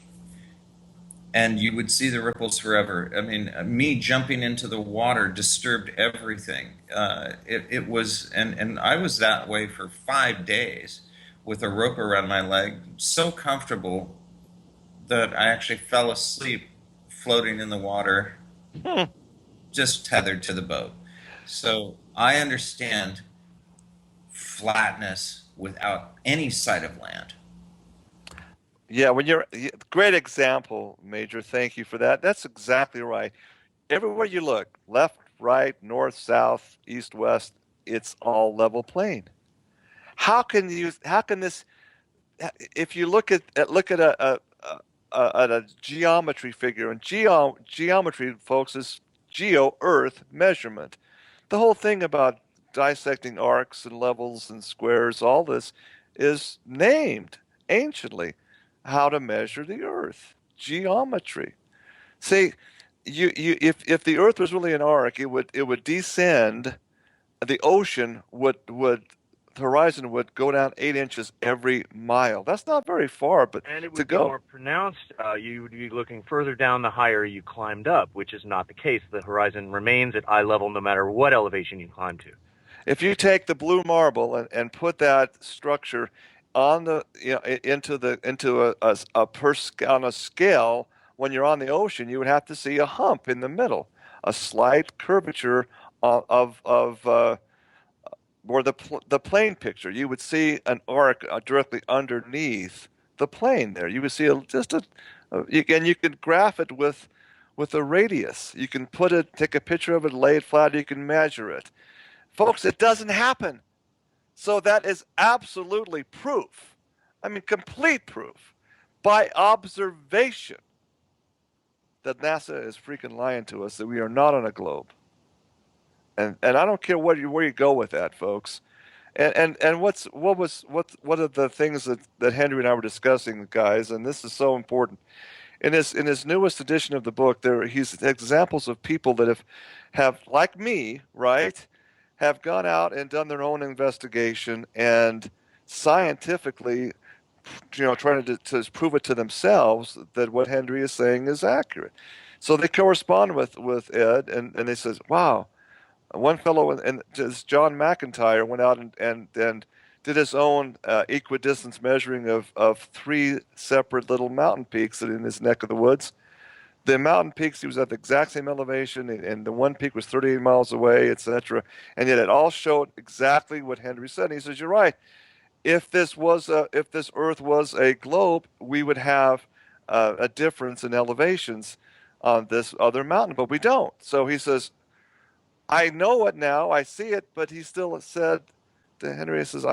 Speaker 6: and you would see the ripples forever. I mean, me jumping into the water disturbed everything. It was, and I was that way for 5 days with a rope around my leg, so comfortable that I actually fell asleep floating in the water, just tethered to the boat. So I understand flatness without any sight of land.
Speaker 1: Yeah, great example, Major. Thank you for that. That's exactly right. Everywhere you look, left, right, north, south, east, west, it's all level plane. How can this, if you look at a geometry figure, and geometry, folks, is geo-earth measurement. The whole thing about dissecting arcs and levels and squares, all this is named anciently how to measure the earth. Geometry. See, if the earth was really an arc, it would descend, the ocean the horizon would go down 8 inches every mile. That's not very far, but
Speaker 2: And it
Speaker 1: to
Speaker 2: would be
Speaker 1: go.
Speaker 2: more pronounced. You would be looking further down the higher you climbed up, which is not the case. The horizon remains at eye level no matter what elevation you climb to.
Speaker 1: If you take the blue marble and put that structure on on a scale, when you're on the ocean, you would have to see a hump in the middle, a slight curvature of or the plane picture. You would see an arc directly underneath the plane there. You would see and you could graph it with a radius. You can take a picture of it, lay it flat, you can measure it. Folks, it doesn't happen. So that is absolutely proof. I mean, complete proof by observation that NASA is freaking lying to us, that we are not on a globe. And I don't care where you go with that, folks. And what are the things that Henry and I were discussing, guys? And this is so important. In his newest edition of the book, he's examples of people that have like me, right, have gone out and done their own investigation and scientifically, trying to prove it to themselves that what Henry is saying is accurate. So they correspond with Ed, and they says, wow. One fellow, and John McIntyre, went out and did his own equidistance measuring of 3 separate little mountain peaks in his neck of the woods. The mountain peaks, he was at the exact same elevation, and the one peak was 38 miles away, etc. And yet it all showed exactly what Henry said. And he says, "You're right. If this Earth was a globe, we would have a difference in elevations on this other mountain, but we don't." So he says, I know it now, I see it, but he still said to Henry, he says,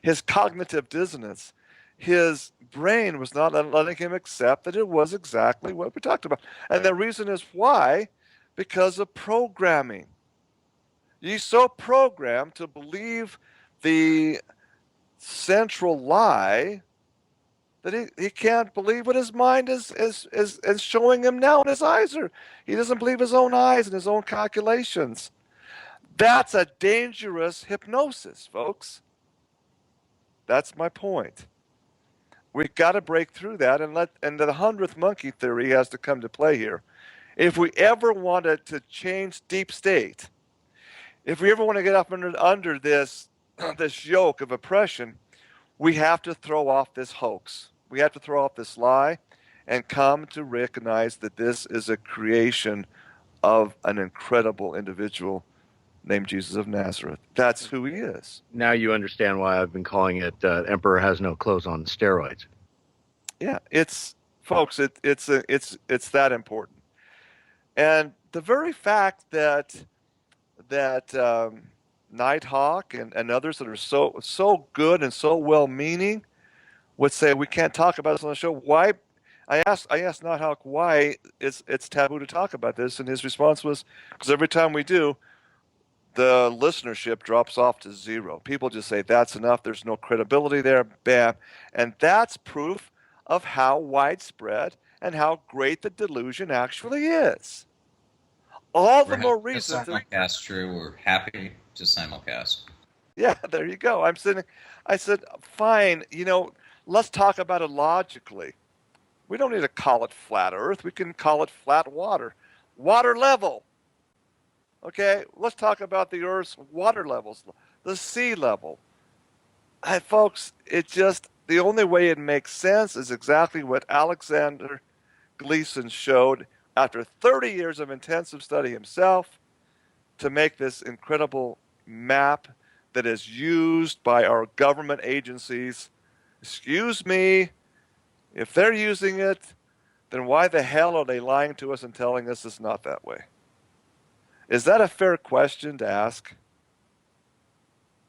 Speaker 1: his cognitive dissonance, his brain was not letting him accept that it was exactly what we talked about. And the reason is why? Because of programming. You're so programmed to believe the central lie that he can't believe what his mind is showing him now, and his eyes are, he doesn't believe his own eyes and his own calculations. That's a dangerous hypnosis, folks. That's my point. We've got to break through that, and the 100th monkey theory has to come to play here. If we ever wanted to change deep state, if we ever want to get up under this this yoke of oppression, we have to throw off this hoax. We have to throw off this lie and come to recognize that this is a creation of an incredible individual named Jesus of Nazareth. That's who he is.
Speaker 2: Now you understand why I've been calling it Emperor Has No Clothes on steroids.
Speaker 1: Yeah, it's that important. And the very fact that Nighthawk and others that are so good and so well-meaning would say we can't talk about this on the show. Why? I asked Nighthawk why it's taboo to talk about this, and his response was, because every time we do, the listenership drops off to zero. People just say that's enough. There's no credibility there. Bam, and that's proof of how widespread and how great the delusion actually is. All the more reason to
Speaker 6: simulcast. True, we're happy to simulcast.
Speaker 1: Yeah, there you go. I said, fine, let's talk about it logically. We don't need to call it flat Earth. We can call it flat water. Water level. Okay, let's talk about the Earth's water levels, the sea level. And folks, the only way it makes sense is exactly what Alexander Gleason showed after 30 years of intensive study himself to make this incredible map that is used by our government agencies. Excuse me, if they're using it, then why the hell are they lying to us and telling us it's not that way? Is that a fair question to ask?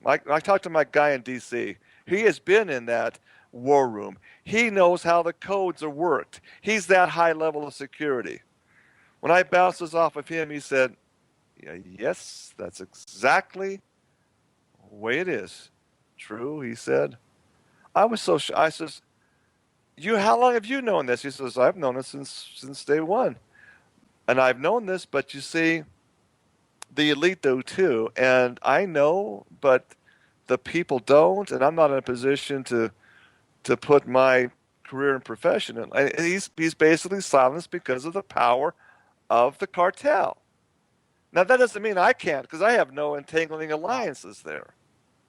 Speaker 1: I talked to my guy in D.C. He has been in that war room. He knows how the codes are worked. He's that high level of security. When I bounced this off of him, he said, yeah, yes, that's exactly the way it is. True, he said. I was so I says, how long have you known this? He says, I've known it since day one. And I've known this, but you see, the elite do too. And I know, but the people don't, and I'm not in a position to put my career and profession in. And he's basically silenced because of the power of the cartel. Now, that doesn't mean I can't, because I have no entangling alliances there.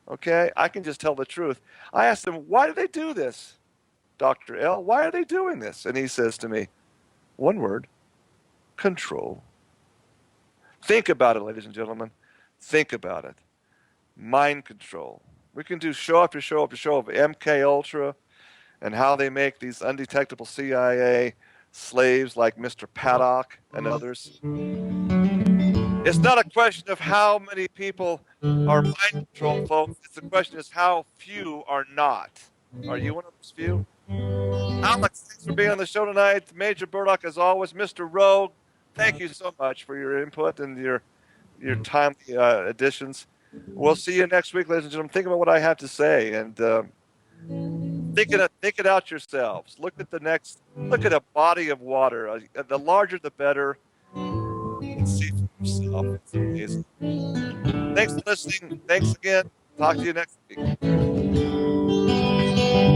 Speaker 1: Okay? I can just tell the truth. I asked him, why do they do this, Dr. L? Why are they doing this? And he says to me, one word, control. Think about it, ladies and gentlemen. Think about it. Mind control. We can do show after show after show of MK Ultra and how they make these undetectable CIA slaves like Mr. Paddock and others. It's not a question of how many people are mind controlled, folks. It's the question is how few are not. Are you one of those few? Alex, thanks for being on the show tonight. Major Burdock, as always. Mr. Rowe, thank you so much for your input and your timely additions. We'll see you next week, ladies and gentlemen. Think about what I have to say and think it out yourselves. Look at a body of water. The larger, the better. See for yourself. It's amazing. Thanks for listening. Thanks again. Talk to you next week.